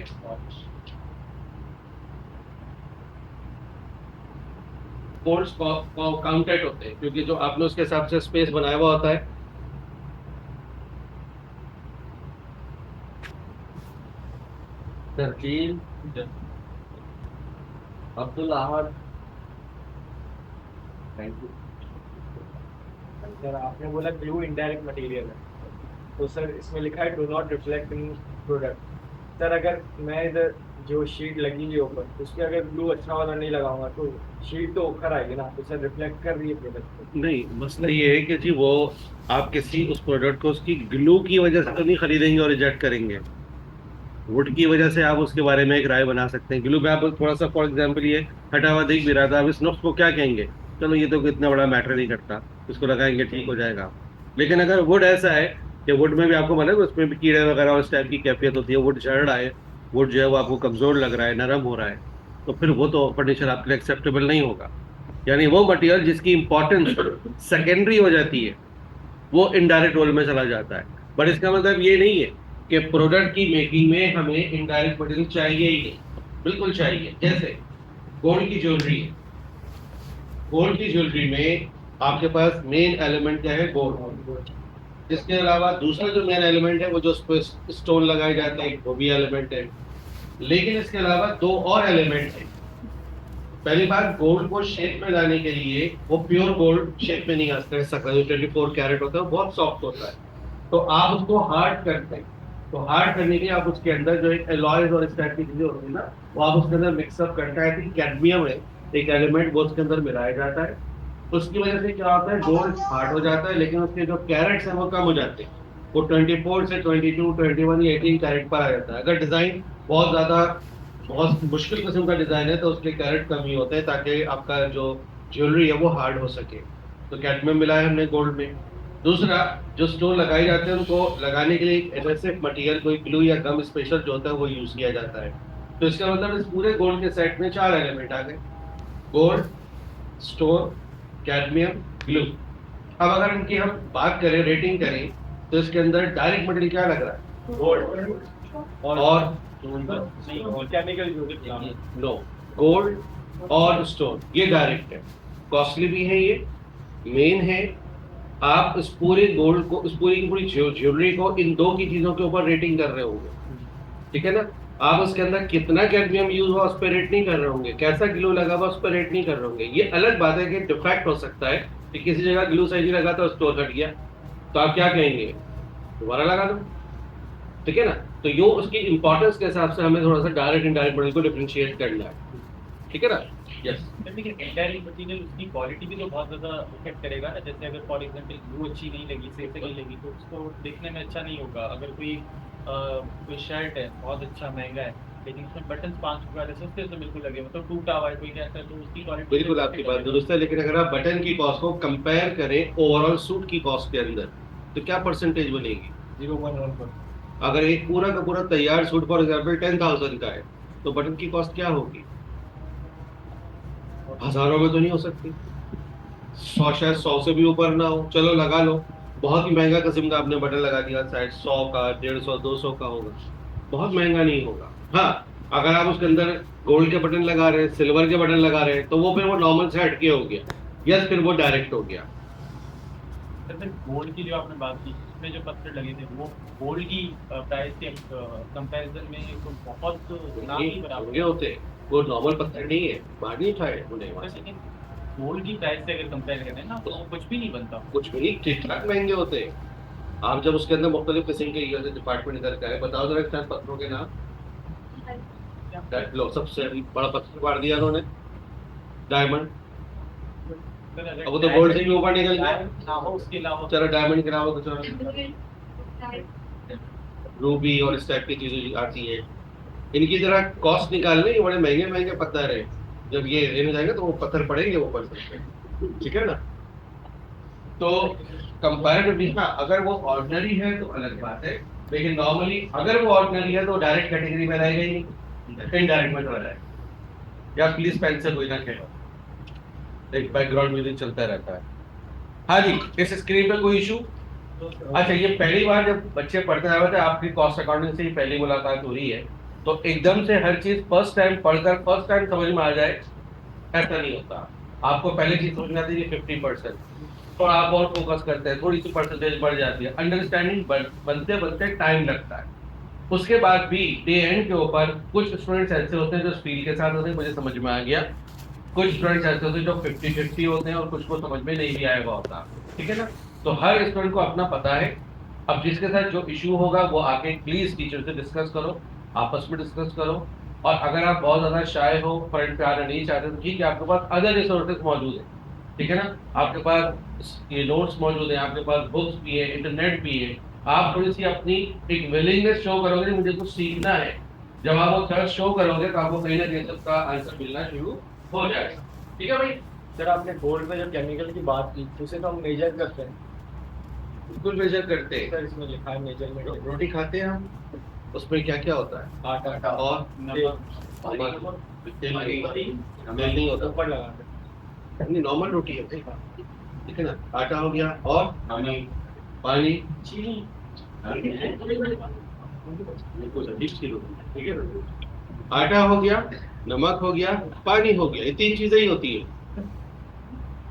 बोल्ट्स काउंटेड होते हैं क्योंकि जो आपने उसके हिसाब से स्पेस बनाया हुआ होता है। तरकील, अब्दुल अहद, थैंक यू। सर आपने बोला ग्लू इनडायरेक्ट मटेरियल है, तो सर इसमें लिखा है do not reflect in product. Sir अगर मैं इधर जो शीट लगी है ऊपर उस पर अगर ग्लू अच्छा वाला नहीं लगाऊंगा तो शीट तो उखड़ आएगी ना, तो सर रिफ्लेक्ट कर रही है प्रोडक्ट को। नहीं, मसला ये है कि जी वो आप किसी उस प्रोडक्ट को उसकी ग्लू की वजह से तो नहीं खरीदेंगे और रिजेक्ट करेंगे। वुड की वजह से आप उसके बारे में एक राय बना सकते हैं। ग्लू में आप थोड़ा सा फॉर एग्जांपल ये हटा हुआ दिख भी रहा था, आप इस नुक्स को क्या कहेंगे, चलो ये तो इतना बड़ा मैटर नहीं करता, इसको लगाएंगे ठीक हो जाएगा। लेकिन अगर वुड ऐसा है कि वुड में भी आपको मतलब उसमें भी कीड़े वगैरह और इस टाइप की कैफियत होती है, वुड झड़ रहा है, वुड जो है वो आपको कमजोर लग रहा है, नरम हो रहा है, तो फिर वो तो फर्नीचर आपके लिए एक्सेप्टेबल नहीं होगा। यानी वो मटेरियल जिसकी इंपॉर्टेंस सेकेंडरी हो जाती है वो इनडायरेक्ट रोल में चला जाता है। बट इसका मतलब ये नहीं है कि प्रोडक्ट की मेकिंग में हमें इनडायरेक्ट मटेरियल चाहिए ही नहीं, बिल्कुल चाहिए। जैसे गोल्ड की ज्वेलरी है, गोल्ड की ज्वेलरी में आपके पास मेन एलिमेंट क्या है? गोल्ड। इसके अलावा दूसरा जो मेन एलिमेंट है वो जो स्टोन लगाए जाते हैं वो भी एलिमेंट है। लेकिन इसके अलावा दो और एलिमेंट है। पहली बात, गोल्ड को शेप में लाने के लिए वो प्योर गोल्ड शेप में नहीं आ सकता, जो 24 कैरेट होता है वो बहुत सॉफ्ट होता है, तो आप उसको हार्ड करते हैं। तो हार्ड करने के लिए आप उसके अंदर जो एक एलॉयज और इस टाइप की चीजें होती है ना, वो आप उसके अंदर मिक्सअप करता है। कैडमियम है एक एलिमेंट, वो उसके अंदर मिलाया जाता है। उसकी वजह से क्या होता है, गोल्ड हार्ड हो जाता है लेकिन उसके जो कैरेट्स हैं वो कम हो जाते हैं। वो 24 से 22, 21 या 18 कैरेट पर आ जाता है। अगर डिजाइन बहुत ज्यादा बहुत मुश्किल किस्म का डिजाइन है तो उसके कैरेट कम ही होते हैं ताकि आपका जो ज्वेलरी है वो हार्ड हो सके। तो कैडमियम मिला है हमने गोल्ड में। दूसरा, जो स्टोन लगाए जाते हैं उनको लगाने के लिए एडहेसिव मटेरियल, कोई ग्लू या गम स्पेशल जो होता है वो यूज किया जाता है। तो इसका मतलब इस पूरे गोल्ड के सेट में 4 एलिमेंट आ गए, गोल्ड, स्टोन, कैडमियम, ग्लू। अब अगर इनकी हम बात करें, रेटिंग करें, तो इसके अंदर डायरेक्ट मटेरियल क्या लग रहा है? गोल्ड और केमिकल नो, गोल्ड और स्टोन ये डायरेक्ट है, कॉस्टली भी है, ये मेन है, आप इस पूरे गोल्ड को, इस पूरी की पूरी ज्वेलरी को इन दो की चीजों के ऊपर रेटिंग कर रहे होंगे, ठीक है ना। आप उसके अंदर कितना कैडमियम यूज हुआ उस पर रेट नहीं कर रहे होंगे, कैसा ग्लू लगा हुआ उस पर रेट नहीं कर रहे होंगे। ये अलग बात है कि डिफेक्ट हो सकता है कि किसी जगह ग्लू सही नहीं लगा तो स्टोर हट गया, तो आप क्या कहेंगे, दोबारा लगा दो, ठीक है ना। तो यूं उसकी इंपॉर्टेंस के हिसाब से हमें थोड़ा सा डायरेक्ट इनडायरेक्ट मॉडल को डिफरेंशिएट करना है, ठीक है ना। यस, लेकिन इंडायरेक्ट मटेरियल उसकी क्वालिटी भी तो बहुत ज़्यादा इफेक्ट करेगा ना। जैसे अगर फॉर एग्जांपल ग्लू अच्छी नहीं लगी, सही से नहीं लगी, तो उसको देखने में अच्छा नहीं होगा। अगर कोई शर्ट है बहुत अच्छा महंगा है, लेकिन उसमें बटन 5 रुपये वाले सस्ते से बिल्कुल लगे, मतलब टूटा हुआ है कोई कैसा है, तो उसकी क्वालिटी बिल्कुल आपकी बात दुरुस्त है, लेकिन अगर आप बटन की कॉस्ट को कंपेयर करें ओवरऑल सूट की कॉस्ट के अंदर, तो क्या परसेंटेज बनेगी। 0.1%। अगर एक पूरा का पूरा तैयार सूट फॉर एग्जाम्पल 10,000 का है, तो बटन की कॉस्ट क्या होगी, हजारों में तो नहीं हो सकती, 100, शायद 100 से भी ऊपर ना हो, चलो लगा लो, बहुत ही महंगा किस्म का आपने बटन लगा दिया, शायद 100 का, 150, 200 का होगा, बहुत महंगा नहीं होगा। हाँ, अगर आप उसके अंदर गोल्ड के बटन लगा रहे हैं, सिल्वर के बटन लगा रहे हैं, तो वो फिर वो नॉर्मल से हटके हो गया, यस, फिर वो डायरेक्ट हो गया। जैसे गोल्ड की जो आपने बात की, उसमें जो पत्थर लगे थे वो गोल्ड की प्राइस के कंपैरिजन में तो बहुत ना ही बराबर महंगे होते हैं, वो नॉर्मल पत्थर नहीं है, बाहर नहीं उठाए उन्हें वहां से, लेकिन गोल्ड की प्राइस से अगर कंपेयर करें ना, तो कुछ भी नहीं बनता। कुछ भी नहीं, ठीक ठाक महंगे होते हैं। आप जब उसके अंदर मुख्तलिफ किस्म के ये डिपार्टमेंट इधर का है, बताओ जरा चार पत्थरों के नाम। लो, सबसे बड़ा पत्थर मार दिया उन्होंने, डायमंड, सर, अगर अब वो तो गोल्ड से भी ऊपर निकल गया। diamond ना हो, उसके अलावा चलो डायमंड गिराओ तो चलो, रूबी और इस टाइप की चीजें आती है, इनकी जरा कॉस्ट निकालने, ये बड़े महंगे महंगे पत्थर है, जब ये रेंज जाएगा तो वो पत्थर पड़ेंगे ऊपर से, ठीक है ना। तो कंपैरेटिवली हाँ, अगर वो ऑर्डिनरी है तो अलग बात है, लेकिन नॉर्मली अगर वो ऑर्डिनरी है तो डायरेक्ट कैटेगरी में रहेगा ही नहीं, इनडायरेक्ट में चला जाएगा। या प्लीज पेंसिल कोई ना खेलो, एक बैकग्राउंड म्यूजिक चलता रहता है। हाँ जी, इस स्क्रीन पे कोई इशू। अच्छा, ये पहली बार जब बच्चे पढ़ते हुए थे, आपकी कॉस्ट अकाउंटिंग से ही पहली मुलाकात हो रही है, तो एकदम से हर चीज फर्स्ट टाइम पढ़कर फर्स्ट टाइम समझ में आ जाए, ऐसा नहीं होता। आपको पहले चीज समझना चाहिए 50%, और आप और फोकस करते हैं, थोड़ी सी परसेंटेज बढ़ जाती है, अंडरस्टैंडिंग बनते बनते टाइम लगता है। उसके बाद भी डे एंड के ऊपर कुछ स्टूडेंट्स ऐसे होते हैं जो स्पीड के साथ होते हैं, मुझे समझ में आ गया, कुछ स्टूडेंट्स ऐसे होते हैं जो 50-50 होते हैं, और कुछ को समझ में नहीं भी आएगा होता, ठीक है ना। तो हर स्टूडेंट को अपना पता है। अब जिसके साथ जो इशू होगा वो आके प्लीज टीचर से डिस्कस करो, आपस में डिस्कस करो। और अगर आप बहुत ज्यादा शाय हो, फ्रंट पे आना नहीं चाहते, तो ठीक है, आपके पास अदर रिसोर्सेज मौजूद है, ठीक है ना। आपके पास ये नोट्स मौजूद है, आपके पास बुक्स भी है, इंटरनेट भी है। आप थोड़ी सी अपनी एक विलिंगनेस शो करोगे, मुझे कुछ सीखना है, जब आप वो थर्स्ट शो करोगे तो आपको कहीं ना कहीं सबका आंसर मिलना शुरू हो जाएगा, ठीक है भाई। सर आपने गोल्ड में जो केमिकल की बात की, उसे तो हम मेजर करते हैं। बिल्कुल मेजर करते हैं, सर इसमें लिखा है मेजरमेंट। रोटी खाते हैं हम, उसमें क्या क्या होता है, आटा और नमक, तेल नहीं होता, ऊपर लगाते हैं। नहीं नॉर्मल रोटी है, ठीक है ना। आटा हो गया, और पानी, बिल्कुल अजीब सी रोटी, ठीक है ना। आटा हो गया, नमक हो गया, पानी हो गया, ये तीन चीजें ही होती है,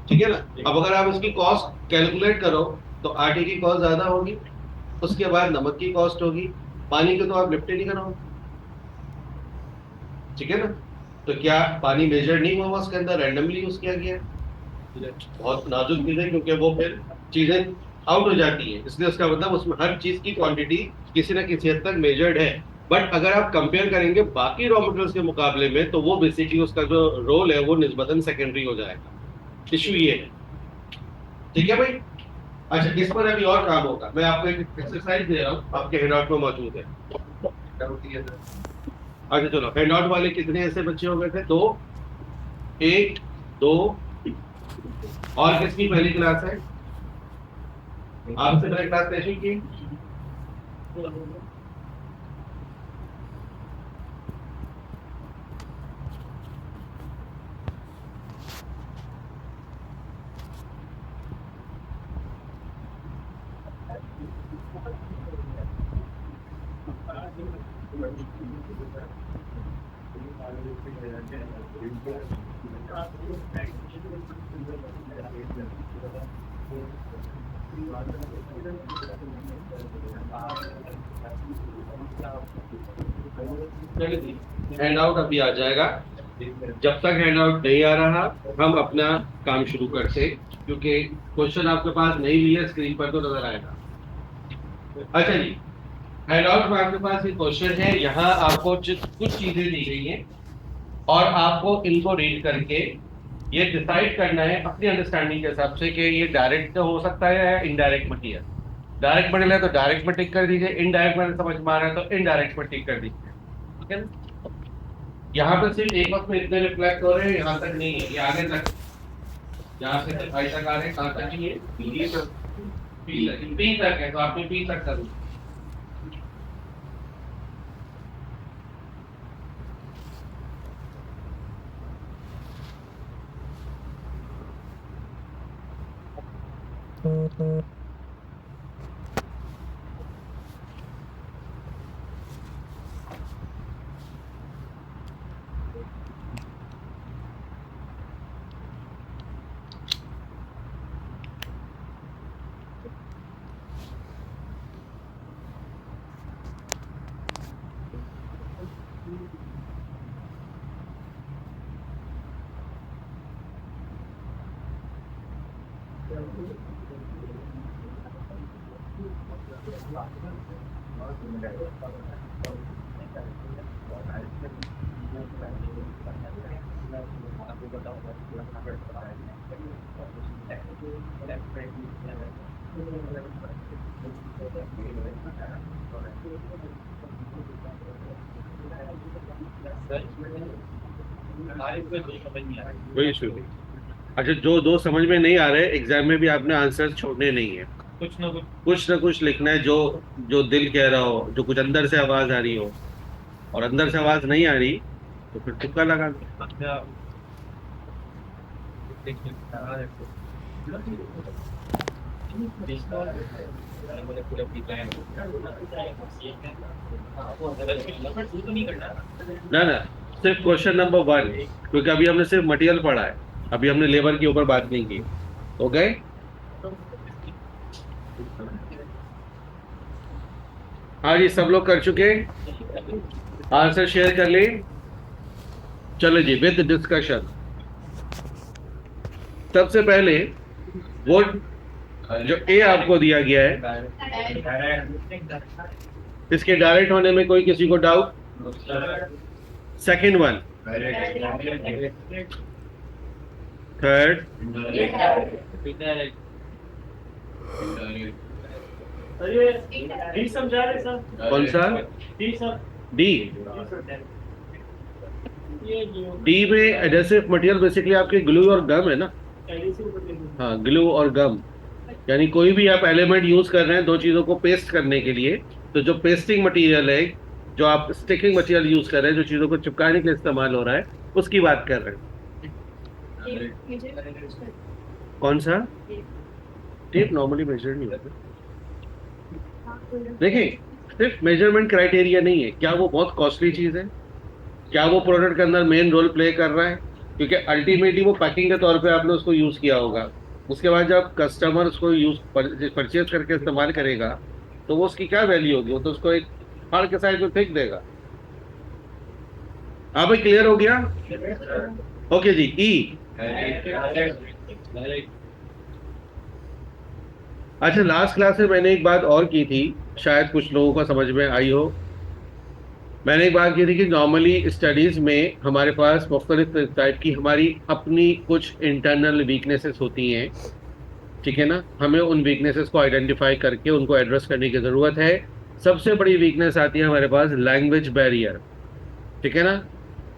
ठीक है ना। अब अगर आप इसकी कॉस्ट कैलकुलेट करो तो आटे की कॉस्ट ज्यादा होगी, उसके बाद नमक की कॉस्ट होगी, पानी को तो आप लिफ्ट ही नहीं करोगे, ठीक है ना। तो क्या पानी मेजर नहीं हुआ उसके अंदर, रैंडमली यूज किया गया, बहुत नाजुक चीज है, क्योंकि वो फिर चीजें आउट हो जाती है, इसलिए उसका मतलब उसमें हर चीज की क्वांटिटी किसी ना किसी हद तक मेजर्ड है। बट अगर आप कंपेयर करेंगे बाकी रॉ मटेरियल्स के मुकाबले में, तो वो बेसिकली उसका जो रोल है वो निस्बतन सेकेंडरी हो जाएगा। इशू ये है, ठीक है भाई। अच्छा, इस पर अभी और काम होगा, मैं आपको एक एक्सरसाइज दे रहा हूँ, आपके हैंडआउट में मौजूद है। अच्छा चलो, हैंडआउट वाले कितने ऐसे बच्चे हो गए थे, 2, 1, 2, और किसकी पहली क्लास है, आपसे पहले क्लास कैसी की। हैंड आउट अभी आ जाएगा। जब तक हैंड आउट नहीं आ रहा हम अपना काम शुरू करते, क्योंकि क्वेश्चन आपके पास नहीं लिया स्क्रीन पर तो नजर आएगा। अच्छा जी, हैंड आउट में आपके पास एक क्वेश्चन है। यहाँ आपको कुछ चीजें दी गई हैं और आपको इनको रीड करके ये डिसाइड करना है अपनी अंडरस्टैंडिंग के हिसाब से कि ये डायरेक्ट हो सकता है या इनडायरेक्ट मटीरियल। डायरेक्ट मटीरियल है तो डायरेक्ट में टिक कर दीजिए, इनडायरेक्ट में समझ में आ रहा है तो इनडायरेक्ट में टिक कर दीजिए, ठीक है ना। यहाँ पे सिर्फ एक वक्त में इतने रिफ्लेक्ट हो रहे हैं, यहाँ तक नहीं है, ये आगे तक, यहाँ से आई तक आ रहे हैं, कहाँ तक नहीं है, पी तक है, तो आपने पी तक कर दिया। वही इशू। अच्छा, जो दो समझ में नहीं आ रहे एग्जाम में भी आपने आंसर छोड़ने नहीं है, कुछ ना कुछ लिखना है जो जो दिल कह रहा हो, जो कुछ अंदर से आवाज आ रही हो, और अंदर से आवाज नहीं आ रही तो फिर तुक्का लगा दो। ना ना, सिर्फ क्वेश्चन नंबर 1, क्योंकि अभी हमने सिर्फ मटेरियल पढ़ा है, अभी हमने लेबर के ऊपर बात नहीं की। ओके, हाँ जी, सब लोग कर चुके, आंसर शेयर कर ले। चलो जी, विद डिस्कशन। सबसे पहले वो जो ए आपको दिया गया है, इसके डायरेक्ट होने में कोई किसी को डाउट? सेकंड वन, थर्ड, समझा रहे सर? कौन सा? डी। डी में एडेसिव मटेरियल बेसिकली आपके ग्लू और गम है ना। हाँ, ग्लू और गम, यानी कोई भी आप एलिमेंट यूज कर रहे हैं दो चीजों को पेस्ट करने के लिए, तो जो पेस्टिंग मटेरियल है, जो आप स्टिकिंग मटेरियल यूज कर रहे हैं, जो चीजों को चिपकाने के लिए इस्तेमाल हो रहा है, उसकी बात कर रहे हैं। कौन सा? टेप नॉर्मली मेजर नहीं होता। देखिए, सिर्फ मेजरमेंट क्राइटेरिया नहीं है, क्या वो बहुत कॉस्टली चीज है, क्या वो प्रोडक्ट के अंदर मेन रोल प्ले कर रहा है, क्योंकि अल्टीमेटली वो पैकिंग के तौर पे आपने उसको यूज किया होगा। उसके बाद जब कस्टमर उसको यूज परचेज करके इस्तेमाल करेगा तो वो उसकी क्या वैल्यू होगी, वो तो उसको एक फाड़ के साइड में फेंक देगा। आप क्लियर हो गया? ओके जी। ई, अच्छा, लास्ट क्लास में मैंने एक बात और की थी, शायद कुछ लोगों को समझ में आई हो। मैंने एक बात की थी कि नॉर्मली स्टडीज़ में हमारे पास मुख्तलिफ टाइप की हमारी अपनी कुछ इंटरनल वीकनेसेस होती हैं, ठीक है ना। हमें उन वीकनेसेस को आइडेंटिफाई करके उनको एड्रेस करने की ज़रूरत है। सबसे बड़ी वीकनेस आती है हमारे पास लैंग्वेज बैरियर, ठीक है ना।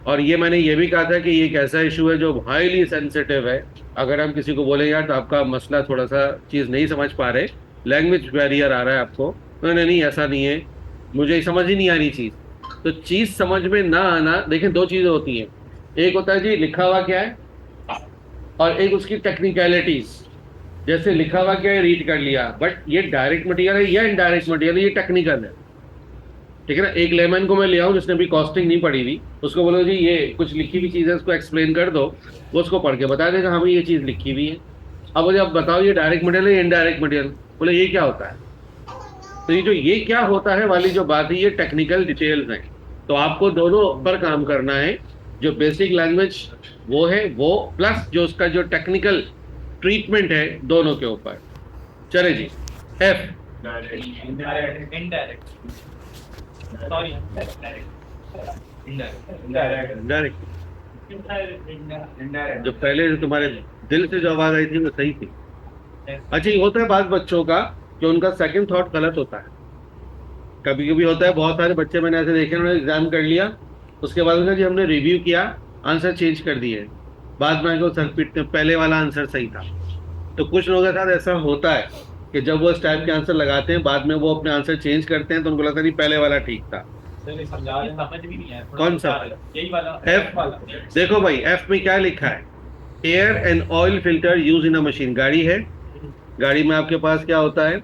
और ये मैंने ये भी कहा था कि ये एक ऐसा इशू है जो हाईली सेंसिटिव है। अगर हम किसी को बोले यार तो आपका मसला थोड़ा सा चीज़ नहीं समझ पा रहे, लैंग्वेज बैरियर आ रहा है आपको, तो नहीं ऐसा नहीं है, मुझे समझ ही नहीं आ रही चीज़। तो चीज़ समझ में ना आना, देखें दो चीज़ें होती हैं, एक होता है जी लिखा हुआ क्या है, और एक उसकी टेक्निकलिटीज़। जैसे लिखा हुआ क्या है, रीड कर लिया, बट ये डायरेक्ट मटेरियल है या इनडायरेक्ट मटेरियल है, ये टेक्निकल है, ठीक है ना। एक लेमन को मैं ले आऊँ जिसने भी कॉस्टिंग नहीं पढ़ी हुई, उसको बोलो जी ये कुछ लिखी हुई चीज़ है, उसको एक्सप्लेन कर दो, वो उसको पढ़ के बता देगा हमें ये चीज़ लिखी हुई है। अब मुझे अब बताओ ये डायरेक्ट मटेरियल है या इनडायरेक्ट मटेरियल? बोले ये क्या होता है? तो ये क्या होता है वाली जो बात है, ये टेक्निकल डिटेल्स हैं। तो आपको दोनों पर काम करना है, जो बेसिक लैंग्वेज वो है वो, प्लस जो उसका जो टेक्निकल ट्रीटमेंट है, दोनों के ऊपर। चले जी, एफ। Indirect, sorry, direct. जो पहले जो तुम्हारे दिल से जो आवाज आई थी वो सही थी। अच्छा, ये होता है बात बच्चों का कि उनका सेकंड थॉट गलत होता है। कभी कभी होता है, बहुत सारे बच्चे मैंने ऐसे देखे, उन्होंने एग्जाम कर लिया, उसके बाद उन्होंने जी हमने रिव्यू किया, आंसर चेंज कर दिए, बाद में आके सर पीटते पहले वाला आंसर सही था। तो कुछ लोगों के साथ ऐसा होता है कि जब वो इस टाइप के आंसर लगाते हैं, बाद में वो अपने आंसर चेंज करते हैं, तो उनको लगता है नहीं पहले वाला ठीक था। समझ भी नहीं आया। कौन सा? यही वाला एफ वाला। देखो भाई, एफ में क्या लिखा है? Air and oil filter use in a machine. गाड़ी है, गाड़ी में आपके पास क्या होता है?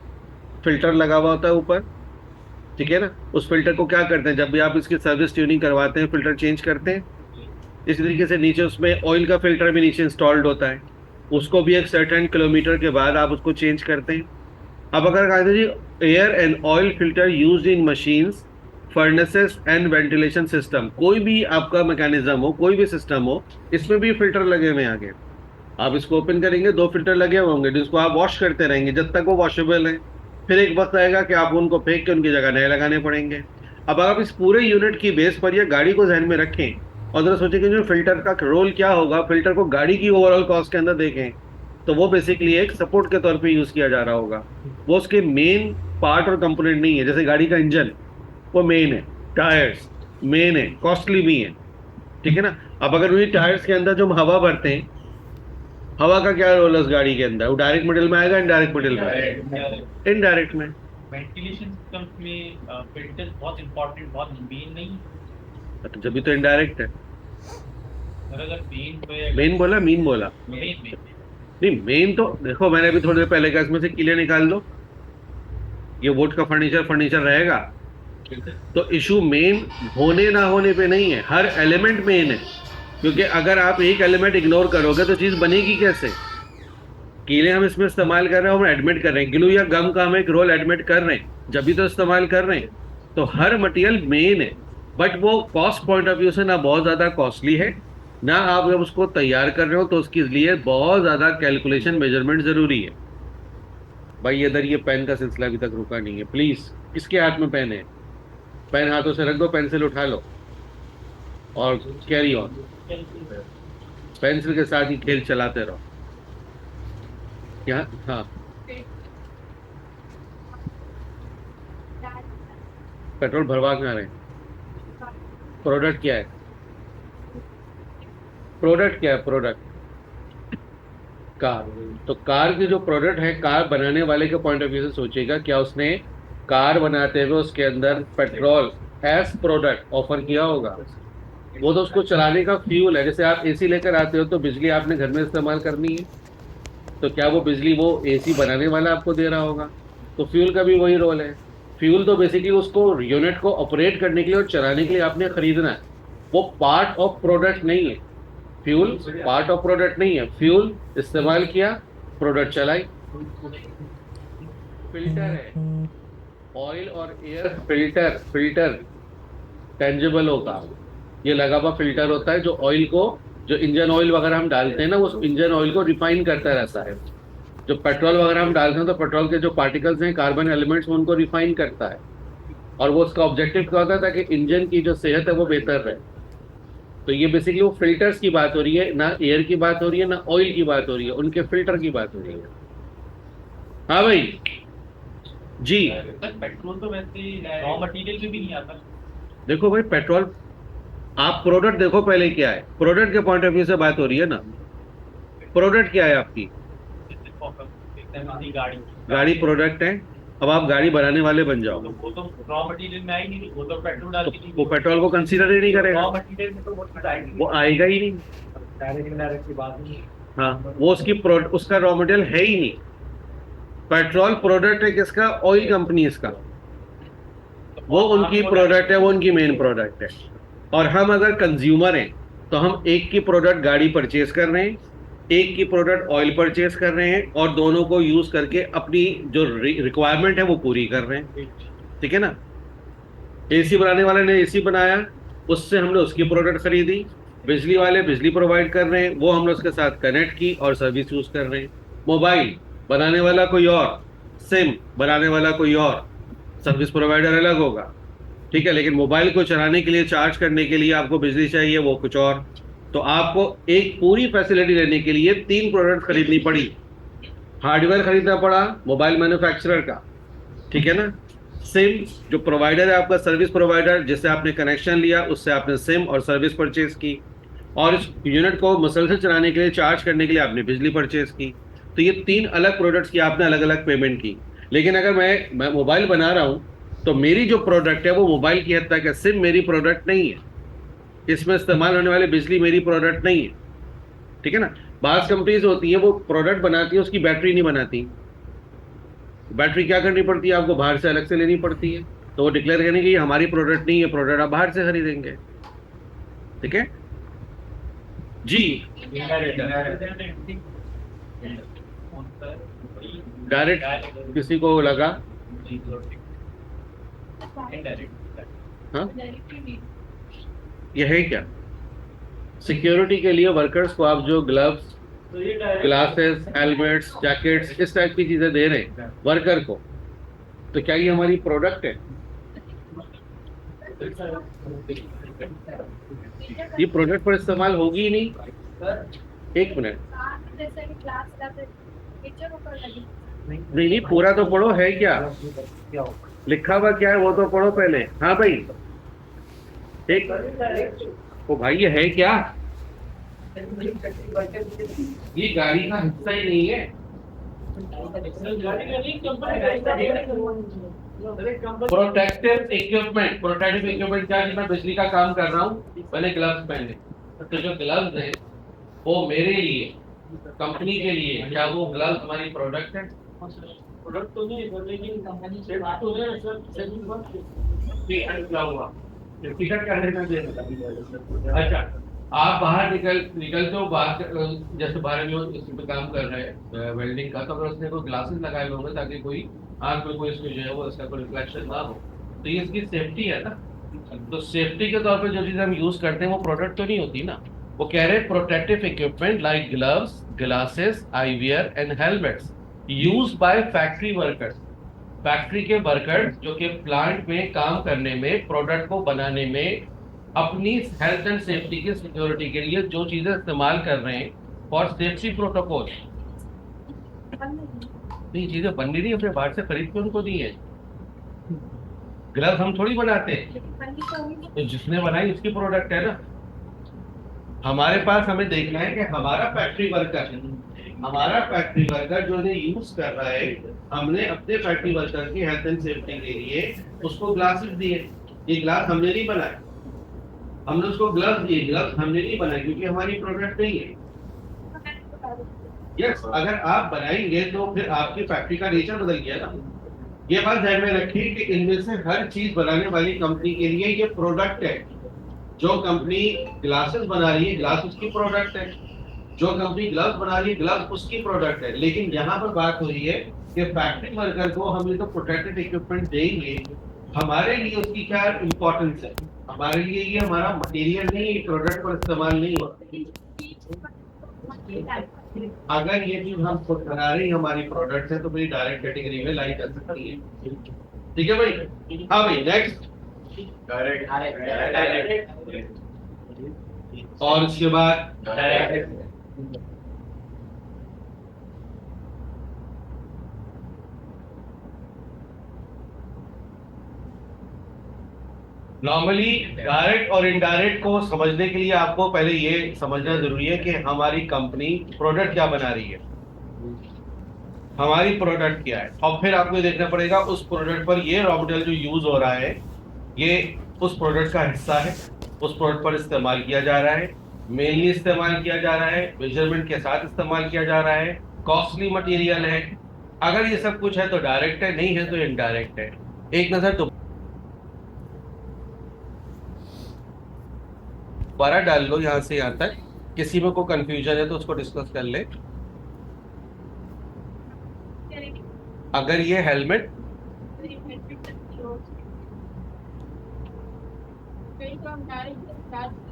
फिल्टर लगा हुआ होता है ऊपर, ठीक है ना? उस फिल्टर को क्या करते हैं, जब भी आप इसकी सर्विस ट्यूनिंग करवाते हैं, फिल्टर चेंज करते हैं। इसी तरीके से नीचे उसमें ऑयल का फिल्टर भी नीचे इंस्टॉल्ड होता है, उसको भी एक सर्टेन किलोमीटर के बाद आप उसको चेंज करते हैं। अब अगर कहते जी air and oil filter use in machines, furnaces and ventilation system, कोई भी आपका मैकेनिज्म हो, कोई भी सिस्टम हो, इसमें भी फिल्टर लगे हुए हैं आगे। आप इसको ओपन करेंगे, 2 फिल्टर लगे हुए होंगे जिसको आप वॉश करते रहेंगे जब तक वो वॉशेबल है। फिर एक वक्त आएगा कि आप उनको फेंक के उनकी जगह नए लगाने पड़ेंगे। अब आप इस पूरे यूनिट की बेस पर या गाड़ी को ध्यान में रखें और जरा सोचें कि जो फिल्टर का रोल क्या होगा, फिल्टर को गाड़ी की ओवरऑल कॉस्ट के अंदर देखें, तो वो बेसिकली एक सपोर्ट के तौर पे यूज किया जा रहा होगा। वो उसके मेन पार्ट और कंपोनेंट नहीं है। जैसे गाड़ी का इंजन, वो मेन है, टायर्स मेन है, कॉस्टली भी है, ठीक है ना? अब अगर उन्हीं टायर्स के अंदर जो हम हवा भरते हैं, हवा का क्या रोल है उस गाड़ी के अंदर? वो डायरेक्ट मटेरियल में आएगा, इनडायरेक्ट मटेरियल में आएगा? इनडायरेक्ट में। वेंटिलेशन सिस्टम में फिल्टर बहुत इंपॉर्टेंट, बहुत मेन नहीं, तो जब भी तो इनडायरेक्ट है। अगर मेन बोला, मीन बोला? मेन नहीं, मेन तो देखो, मैंने अभी थोड़ी देर पहले कहा, इसमें से क्लियर निकाल दो, ये वुड का फर्नीचर रहेगा। तो इशू मेन होने ना होने पे नहीं है, हर एलिमेंट मेन है। क्योंकि अगर आप एक एलिमेंट इग्नोर करोगे तो चीज बनेगी कैसे? कीले हम इसमें इस्तेमाल कर रहे हैं, हम एडमिट कर रहे हैं, ग्लू या गम का हम एक रोल एडमिट कर रहे हैं, जब भी तो इस्तेमाल कर रहे हैं। तो हर मटेरियल मेन है, बट वो कॉस्ट पॉइंट ऑफ व्यू से ना बहुत ज्यादा कॉस्टली है, ना आप जब उसको तैयार कर रहे हो तो उसके लिए बहुत ज्यादा कैलकुलेशन मेजरमेंट जरूरी है। भाई इधर ये पेन का सिलसिला अभी तक रुका नहीं है, प्लीज। किसके हाथ में पेन है? पेन हाथों से रख दो, पेंसिल उठा लो और कैरी ऑन। पेंसिल के साथ ही खेल चलाते रहो। यहाँ हाँ, पेट्रोल भरवा के आ रहे हैं। प्रोडक्ट क्या है? प्रोडक्ट क्या है? Product car. तो कार की जो प्रोडक्ट है, कार बनाने वाले के पॉइंट ऑफ व्यू से सोचेगा, क्या उसने कार बनाते हुए उसके अंदर पेट्रोल एज प्रोडक्ट ऑफर किया होगा? वो तो उसको चलाने का फ्यूल है। जैसे आप एसी लेकर आते हो तो बिजली आपने घर में इस्तेमाल करनी है, तो क्या वो बिजली वो एसी बनाने वाला आपको दे रहा होगा? तो फ्यूल का भी वही रोल है। फ्यूल तो बेसिकली उसको यूनिट को ऑपरेट करने के लिए और चलाने के लिए आपने खरीदना है, वो पार्ट ऑफ प्रोडक्ट नहीं है। फ्यूल पार्ट ऑफ प्रोडक्ट नहीं है, फ्यूल इस्तेमाल किया, प्रोडक्ट चलाई। फिल्टर है, ऑयल और एयर फिल्टर टेंजिबल होगा, ये लगा हुआ फिल्टर होता है जो ऑयल को, जो इंजन ऑयल वगैरह हम डालते हैं ना, वो इंजन ऑयल को रिफाइन करता रहता है। जो पेट्रोल वगैरह हम डालते हैं तो पेट्रोल के जो पार्टिकल्स हैं, कार्बन एलिमेंट्स, उनको रिफाइन करता है। और वो उसका ऑब्जेक्टिव क्या होता है? ताकि इंजन की जो सेहत है वो बेहतर रहे। तो ये बेसिकली वो फिल्टर्स की बात हो रही है, ना एयर की बात हो रही है, ना ऑयल की बात हो रही है, उनके फिल्टर की बात हो रही है। हाँ भाई जी। पेट्रोल तो वैसे रॉ मटेरियल में भी नहीं आता। देखो भाई, पेट्रोल, आप प्रोडक्ट देखो पहले क्या है, प्रोडक्ट के पॉइंट ऑफ व्यू से बात हो रही है ना। प्रोडक्ट क्या है आपकी? गाड़ी प्रोडक्ट है। अब आप गाड़ी बनाने वाले बन जाओ, वो तो रॉ मटेरियल में आई नहीं, वो तो पेट्रोल डाल के वो पेट्रोल को कंसीडर ही नहीं करेगा, रॉ मटेरियल में तो वो चीज आएगी, वो आएगा ही नहीं। डायरेक्ट इनडायरेक्ट की बात नहीं। हाँ, वो उसका रॉ मटेरियल है ही नहीं। पेट्रोल प्रोडक्ट है किसका? ऑयल कंपनी इसका, वो उनकी प्रोडक्ट है, वो उनकी मेन प्रोडक्ट है। और हम अगर कंज्यूमर हैं तो हम एक की प्रोडक्ट गाड़ी परचेज कर रहे हैं, एक की प्रोडक्ट ऑयल परचेज कर रहे हैं और दोनों को यूज करके अपनी जो रिक्वायरमेंट है वो पूरी कर रहे हैं, ठीक है ना। एसी बनाने वाले ने एसी बनाया, उससे हमने उसकी प्रोडक्ट खरीदी। बिजली वाले बिजली प्रोवाइड कर रहे हैं, वो हमने उसके साथ कनेक्ट की और सर्विस यूज कर रहे हैं। मोबाइल बनाने वाला कोई और, सिम बनाने वाला कोई और, सर्विस प्रोवाइडर अलग होगा, ठीक है। लेकिन मोबाइल को चलाने के लिए, चार्ज करने के लिए आपको बिजली चाहिए, वो कुछ और। तो आपको एक पूरी फैसिलिटी लेने के लिए 3 प्रोडक्ट खरीदनी पड़ी। हार्डवेयर खरीदना पड़ा मोबाइल मैन्युफैक्चरर का, ठीक है ना। सिम जो प्रोवाइडर है आपका, सर्विस प्रोवाइडर जिससे आपने कनेक्शन लिया, उससे आपने सिम और सर्विस परचेज की। और इस यूनिट को मुसलसल चलाने के लिए, चार्ज करने के लिए आपने बिजली परचेज की। तो ये 3 अलग प्रोडक्ट्स की आपने अलग अलग पेमेंट की। लेकिन अगर मैं मोबाइल बना रहा हूं, तो मेरी जो प्रोडक्ट है वो मोबाइल की हद तक है, सिम मेरी प्रोडक्ट नहीं है, इसमें इस्तेमाल होने वाली बिजली मेरी प्रोडक्ट नहीं है, ठीक है ना। बास कंपनीज होती है वो प्रोडक्ट बनाती है, उसकी बैटरी नहीं बनाती। बैटरी क्या करनी पड़ती है आपको, बाहर से अलग से लेनी पड़ती है। तो वो डिक्लेयर करेंगे कि ये हमारी प्रोडक्ट नहीं है, प्रोडक्ट आप बाहर से खरीदेंगे, ठीक है जी। डायरेक्ट किसी को लगा, हाँ ये है क्या, सिक्योरिटी के लिए वर्कर्स को आप जो ग्लव्स, ग्लासेस, हेलमेट्स, जैकेट्स, इस टाइप की चीजें दे रहे हैं वर्कर को, तो क्या ये हमारी प्रोडक्ट है? ये प्रोडक्ट पर इस्तेमाल होगी ही नहीं। एक मिनट, नहीं नहीं, पूरा तो पढ़ो, है क्या लिखा हुआ, क्या है वो तो पढ़ो पहले। हाँ भाई, एक ओ भाई, ये है क्या, ये गाड़ी का हिस्सा ही नहीं है। प्रोटेक्टिव इक्विपमेंट, प्रोटेक्टिव इक्विपमेंट क्या, मैं बिजली का काम कर रहा हूँ, मैंने ग्लव्स पहने, तो जो ग्लव्स है वो मेरे लिए, कंपनी के लिए, क्या वो ग्लव्स हमारी प्रोडक्ट है? प्रोडक्ट तो नहीं है, लेकिन कंपनी से बात हो रही है सर, क्या हुआ, टिकट का देना। अच्छा, आप बाहर निकलते हो, बाहर जैसे बाहर में इस पे काम कर रहे हैं वेल्डिंग का, तो अगर उसने कोई ग्लासेस लगाए हुए होंगे ताकि कोई आंख में कोई इसमें जो है वो इसका कोई रिफ्लेक्शन ना हो, तो ये इसकी सेफ्टी है ना। तो सेफ्टी के तौर पे जो चीज़ हम यूज करते हैं वो प्रोडक्ट तो नहीं होती ना। वो कह रहे हैं protective equipment like gloves, glasses, eyewear and helmets use by factory workers. Factory के वर्कर्स जो कि प्लांट में काम करने में, प्रोडक्ट को बनाने में, अपनी हेल्थ एंड सेफ्टी की सिक्योरिटी के लिए जो चीजें इस्तेमाल कर रहे हैं फॉर सेफ्टी प्रोटोकॉल। नहीं, चीजें बन नहीं रही, अपने बाहर से खरीद के उनको दी है। ग्लव्स हम थोड़ी बनाते हैं, तो जिसने बनाई उसकी प्रोडक्ट है ना। हमारे पास हमें देखना है कि हमारा फैक्ट्री वर्कर जो ने यूज कर रहा है, हमने अपने फैक्ट्री वर्कर की हेल्थ एंड सेफ्टी के लिए उसको ग्लासेस दिए। ये ग्लास हमने नहीं बनाए, हमने उसको ग्लव्स दिए, ग्लव्स हमने नहीं बनाए क्योंकि हमारी प्रोडक्ट नहीं है। यस, अगर आप बनाएंगे तो फिर आपकी फैक्ट्री का नेचर बदल गया ना। ये बात ध्यान में रखिए कि इनमें से हर चीज बनाने वाली कंपनी के लिए ये प्रोडक्ट है। जो कंपनी ग्लासेस बना रही है, ग्लास उसकी प्रोडक्ट है। जो कंपनी ग्लव्स बना रही है, ग्लव्स उसकी प्रोडक्ट है। लेकिन यहाँ पर बात हो रही है कि फैक्ट्री वर्कर को हम ये तो प्रोटेक्टेड इक्विपमेंट देंगे, हमारे लिए उसकी क्या इंपॉर्टेंस है? हमारे लिए ये हमारा मटेरियल नहीं है, प्रोडक्ट पर इस्तेमाल नहीं होता। अगर ये चीज हम खुद बना रही हमारी प्रोडक्ट है तो मेरी डायरेक्ट कैटेगरी में लाई जा सकती है, ठीक है भाई। हाँ भाई, नेक्स्ट डायरेक्ट, और उसके बाद डायरेक्ट। नॉर्मली डायरेक्ट और इनडायरेक्ट को समझने के लिए आपको पहले ये समझना जरूरी है कि हमारी कंपनी प्रोडक्ट क्या बना रही है, हमारी प्रोडक्ट क्या है, और फिर आपको ये देखना पड़ेगा उस प्रोडक्ट पर ये रॉ मटेरियल जो यूज हो रहा है ये उस प्रोडक्ट का हिस्सा है, उस प्रोडक्ट पर इस्तेमाल किया जा रहा है, मेनली इस्तेमाल किया जा रहा है, मेजरमेंट के साथ इस्तेमाल किया जा रहा है, कॉस्टली मटेरियल है। अगर ये सब कुछ है तो डायरेक्ट है, नहीं है तो इनडायरेक्ट है। एक नजर दोबारा डाल लो यहाँ से यहाँ तक। किसी में कोई कंफ्यूजन है तो उसको डिस्कस कर ले। अगर ये हेलमेट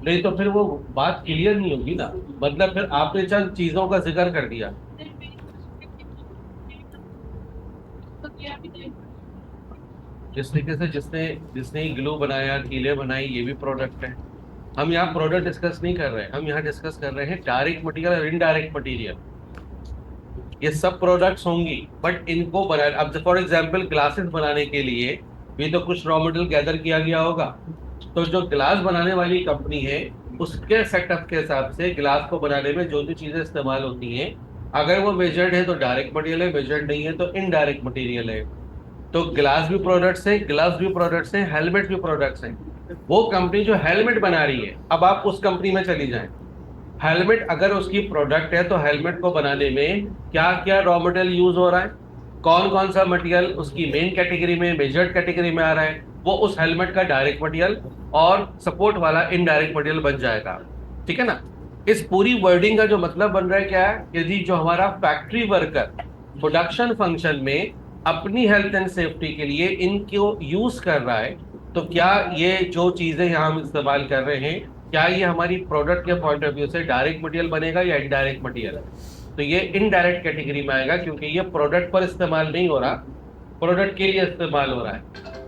नहीं तो फिर वो बात क्लियर नहीं होगी ना, मतलब फिर आपने चंद चीजों का जिक्र कर दिया। जिस तरीके से जिसने जिसने ग्लू बनाया, कीले बनाई, ये भी प्रोडक्ट है। हम यहाँ प्रोडक्ट डिस्कस नहीं कर रहे हैं, हम यहाँ डिस्कस कर रहे हैं डायरेक्ट मटेरियल और इनडायरेक्ट मटेरियल। ये सब प्रोडक्ट्स होंगी, बट इनको बना, अब फॉर एग्जांपल ग्लासेस बनाने के लिए भी तो कुछ रॉ मटेरियल गैदर किया गया होगा। तो जो ग्लास बनाने वाली कंपनी है उसके सेटअप के हिसाब से ग्लास को बनाने में जो जो चीजें इस्तेमाल होती हैं, अगर वो मेजर्ड है तो डायरेक्ट मटेरियल है, मेजर्ड नहीं है तो इनडायरेक्ट मटेरियल है। तो ग्लास भी प्रोडक्ट्स है, ग्लव्स भी प्रोडक्ट्स हैं, हेलमेट भी प्रोडक्ट्स हैं। वो कंपनी जो हेलमेट बना रही है, अब आप उस कंपनी में चली जाएं, हेलमेट अगर उसकी प्रोडक्ट है तो हेलमेट को बनाने में क्या क्या रॉ मटेरियल यूज हो रहा है, कौन कौन सा मटेरियल उसकी मेन कैटेगरी में, मेजर्ड कैटेगरी में आ रहा है, वो उस हेलमेट का डायरेक्ट मटेरियल और सपोर्ट वाला इनडायरेक्ट मटेरियल बन जाएगा। ठीक है ना। इस पूरी वर्डिंग का जो मतलब बन रहा है क्या है, यदि जो हमारा फैक्ट्री वर्कर प्रोडक्शन फंक्शन में अपनी हेल्थ एंड सेफ्टी के लिए इनको यूज कर रहा है, तो क्या ये जो चीजें यहाँ हम इस्तेमाल कर रहे हैं, क्या ये हमारी प्रोडक्ट के पॉइंट ऑफ व्यू से डायरेक्ट मटेरियल बनेगा या इनडायरेक्ट मटेरियल? तो ये इनडायरेक्ट कैटेगरी में आएगा, क्योंकि ये प्रोडक्ट पर इस्तेमाल नहीं हो रहा, प्रोडक्ट के लिए इस्तेमाल हो रहा है।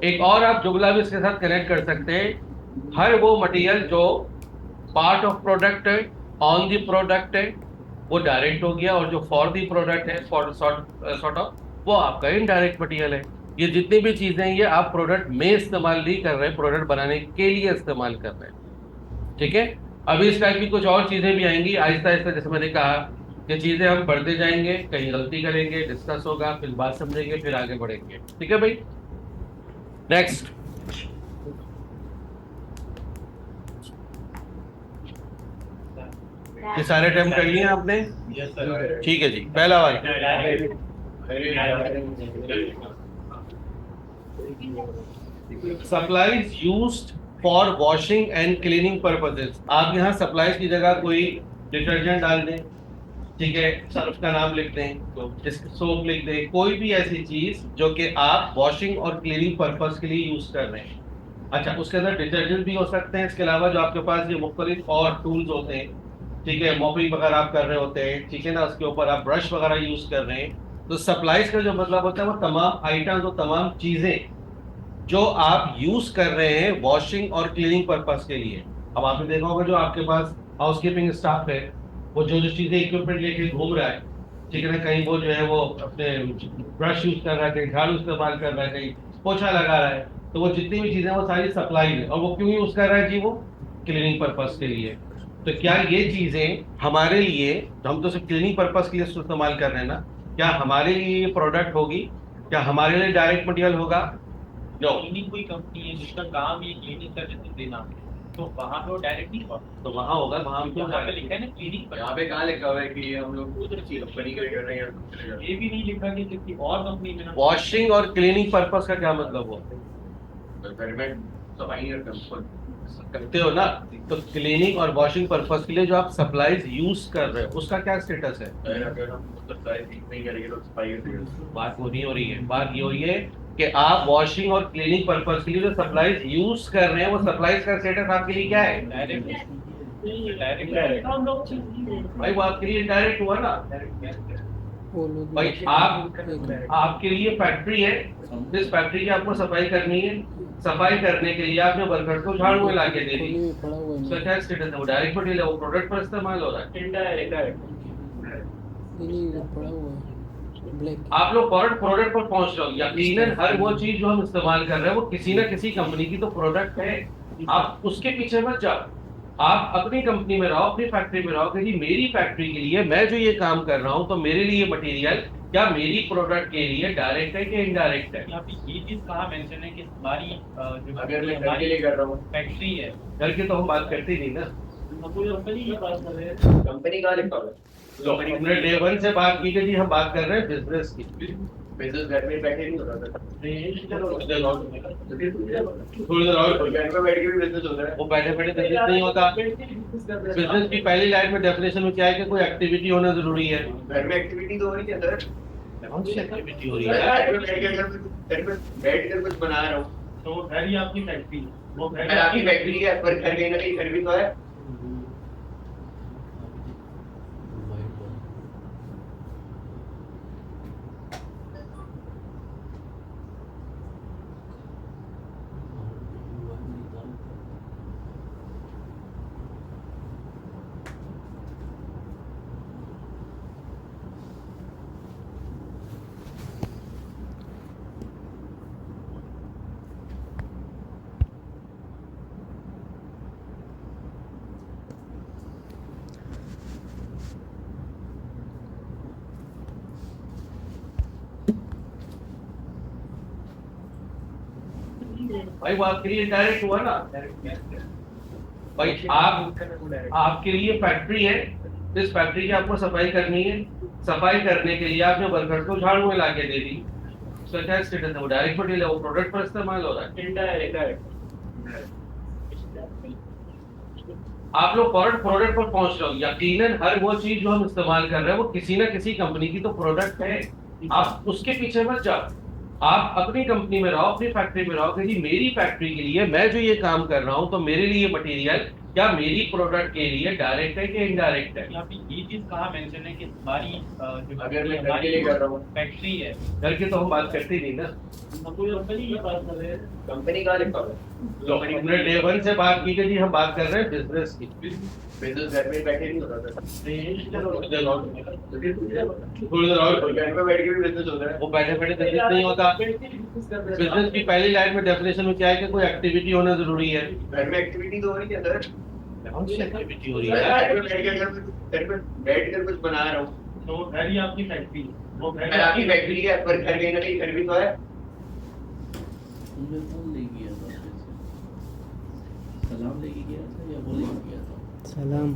एक और आप जुमला भी इसके साथ कनेक्ट कर सकते हैं, हर वो मटेरियल जो पार्ट ऑफ प्रोडक्ट है, ऑन द प्रोडक्ट है, वो डायरेक्ट हो गया, और जो फॉर द प्रोडक्ट है, फॉर सॉर्ट ऑफ, वो आपका इनडायरेक्ट मटेरियल है। ये जितनी भी चीजें ये आप प्रोडक्ट में इस्तेमाल नहीं कर रहे, प्रोडक्ट बनाने के लिए इस्तेमाल कर रहे हैं। ठीक है। अभी इस टाइप की कुछ और चीजें भी आएंगी आहिस्ता आहिस्ता, जैसे मैंने कहा ये चीजें हम पढ़ते जाएंगे, कहीं गलती करेंगे, डिस्कस होगा, फिर बात समझेंगे, फिर आगे बढ़ेंगे। ठीक है भाई। नेक्स्ट, ये सारे अटेम्प्ट कर लिए आपने? ठीक है जी, पहला वाला supplies used for washing and cleaning purposes. आप यहाँ सप्लाईज की जगह कोई डिटर्जेंट डाल दें, ठीक है, सर्फ का नाम लिख दें, तो सोप लिख दें, कोई भी ऐसी चीज जो कि आप वॉशिंग और क्लीनिंग पर्पस के लिए यूज कर रहे हैं। अच्छा, उसके अंदर डिटर्जेंट भी हो सकते हैं, इसके अलावा जो आपके पास ये मुख्तलिफ और टूल्स होते हैं, ठीक है, मॉपिंग वगैरह आप कर रहे होते हैं, ठीक है ना, उसके ऊपर आप ब्रश वगैरह यूज कर रहे हैं। तो सप्लाईज का जो मतलब होता है वो तमाम आइटम्स और तमाम चीजें जो आप यूज कर रहे हैं वॉशिंग और क्लीनिंग पर्पस के लिए। अब आपने देखा होगा जो आपके पास हाउसकीपिंग स्टाफ है, वो जो जो चीजें इक्विपमेंट लेके घूम रहा है, ठीक है ना, कहीं वो जो है वो अपने ब्रश यूज कर रहा है, कहीं झाड़ू इस्तेमाल कर रहा है, कहीं पोछा लगा रहा है, तो वो जितनी भी चीजें वो सारी सप्लाई है। और वो क्यों यूज कर रहा है जी? वो क्लीनिंग पर्पस के लिए। तो क्या ये चीजें हमारे लिए, हम तो सिर्फ क्लीनिंग पर्पस के लिए इस्तेमाल कर रहे हैं ना, क्या हमारे लिए ये प्रोडक्ट होगी? क्या हमारे लिए डायरेक्ट मटेरियल होगा? क्लीनिंग कोई कंपनी है जिसका काम ये क्लीनिंग सर्विसेज देना, तो वहाँ पे वो डायरेक्ट नहीं होगा। तो वहाँ होगा, वहाँ तो क्यों यहाँ पे लिखा है ना क्लीनिंग पर, यहाँ पे कहाँ लिखा हुआ है कि ये हम लोग उधर चीज कंपनी के लिए कर रहे हैं? ये भी नहीं लिखा कि किसी और कंपनी में ना। वॉशिंग और क्लीनिंग पर्पस का क्या मतलब हो? घर में सफाई करते हो ना, तो क्लीनिंग और वॉशिंग पर्पस के लिए जो आप सप्लाईज यूज कर रहे हो उसका क्या स्टेटस है? अगर हम सप्लाई नहीं करेंगे तो सफाई बात वो नहीं हो रही है, बात ये हो रही है कि आप वॉशिंग और क्लीनिंग पर्पस के लिए जो सप्लाईज यूज कर रहे हैं, वो सप्लाईज का स्टेटस आपके लिए क्या है? भाई वो आपके लिए डायरेक्ट हुआ ना। भाई आपके लिए फैक्ट्री है, इस फैक्ट्री की आपको सफाई करनी है, सफाई करने के लिए आपने वर्कर को झाड़ू में लाके दे दी, उसका क्या स्टेटस है? वो डायरेक्ट मटेरियल है, वो प्रोडक्ट पर इस्तेमाल हो रहा है। आप लोग प्रोडक्ट पर पहुंच रहे हो, यकीनन हर वो चीज जो हम इस्तेमाल कर रहे हैं वो किसी ना किसी कंपनी की तो प्रोडक्ट है। आप उसके पीछे मत जाओ, आप अपनी कंपनी में रहो, अपनी फैक्ट्री में रहो कि जी मेरी फैक्ट्री के लिए मैं जो ये काम कर रहा हूँ, तो मेरे लिए मटेरियल क्या मेरी प्रोडक्ट के लिए डायरेक्ट है कि इनडायरेक्ट है? यहाँ पे ये चीज कहाँ मेंशन है कि हमारी जो अगर मैं घर के लिए कर रहा हूँ, फैक्ट्री है, घर की तो हम बात करते नहीं ना, कंपनी कहाँ लिखा हुआ है? तो हमने डे वन से बात की कि जी हम बात कर रहे हैं बिजनेस की। बिजनेस घर में बैठे नहीं होता था थोड़ी देर और घर में बैठ के भी बिजनेस होता है वो बैठे बैठे बिजनेस नहीं होता। बिजनेस की पहली लाइन में डेफिनेशन में क्या है कि कोई एक्टिविटी होना जरूरी है। घर में एक्टिविटी तो हो रही है सर कौन सी एक्टिविटी हो रही मैं है? घर में बैठ कर कुछ बना रहा हूँ तो घर ही आपकी फैक्ट्री है, वो घर घर आपकी फैक्ट्री है पर घर कहीं ना कहीं घर भी तो है भाई वो आपके लिए डायरेक्ट हुआ ना भाई। आपके लिए फैक्ट्री है, इस फैक्ट्री की आपको सफाई करनी है। सफाई करने के लिए आपने वर्कर्स को झाड़ू में लाके दे दी, उसका क्या स्टेटस है? वो डायरेक्ट मटेरियल है, वो प्रोडक्ट पर इस्तेमाल हो रहा है। इनडायरेक्ट आप लोग प्रोडक्ट पर पहुंच रहे हो। यकीनन हर वो चीज जो हम इस्तेमाल कर रहे हैं वो किसी ना किसी कंपनी की तो प्रोडक्ट है। आप उसके पीछे मत जाओ, आप अपनी कंपनी में रहो, अपनी फैक्ट्री में रहो कि जी मेरी फैक्ट्री के लिए मैं जो ये काम कर रहा हूँ तो मेरे लिए मटेरियल क्या मेरी प्रोडक्ट के लिए डायरेक्ट है कि इनडायरेक्ट है। यहाँ पे ये चीज कहाँ मेंशन है कि हमारी जो अगर मैं घर के लिए कर रहा हूँ फैक्ट्री है, घर की तो हम बात करते ही नहीं ना। हम कोई कंपनी की बात कर रहे हैं। कंपनी कहाँ लिखा हुआ है तो हमने डे वन से बात की कि जी हम बात कर रहे हैं बिजनेस की। बिजनेस घर में बैठे नहीं होता था थोड़ी देर और घर में बैठ के भी बिजनेस होता है वो बैठे बैठे बिजनेस नहीं होता। बिजनेस की पहली लाइन में डेफिनेशन में क्या है कि कोई एक्टिविटी होना जरूरी है। घर में एक्टिविटी तो हो रही है सर कौन सी एक्टिविटी हो रही मैं है? घर में बैठ कर कुछ बना रहा हूँ तो घर ही आपकी फैक्ट्री है, वो घर घर आपकी फैक्ट्री है पर घर कहीं ना कहीं घर भी तो है तुमने फोन नहीं किया था वैसे? सलाम लेके गया था या वो लेके गया था? सलाम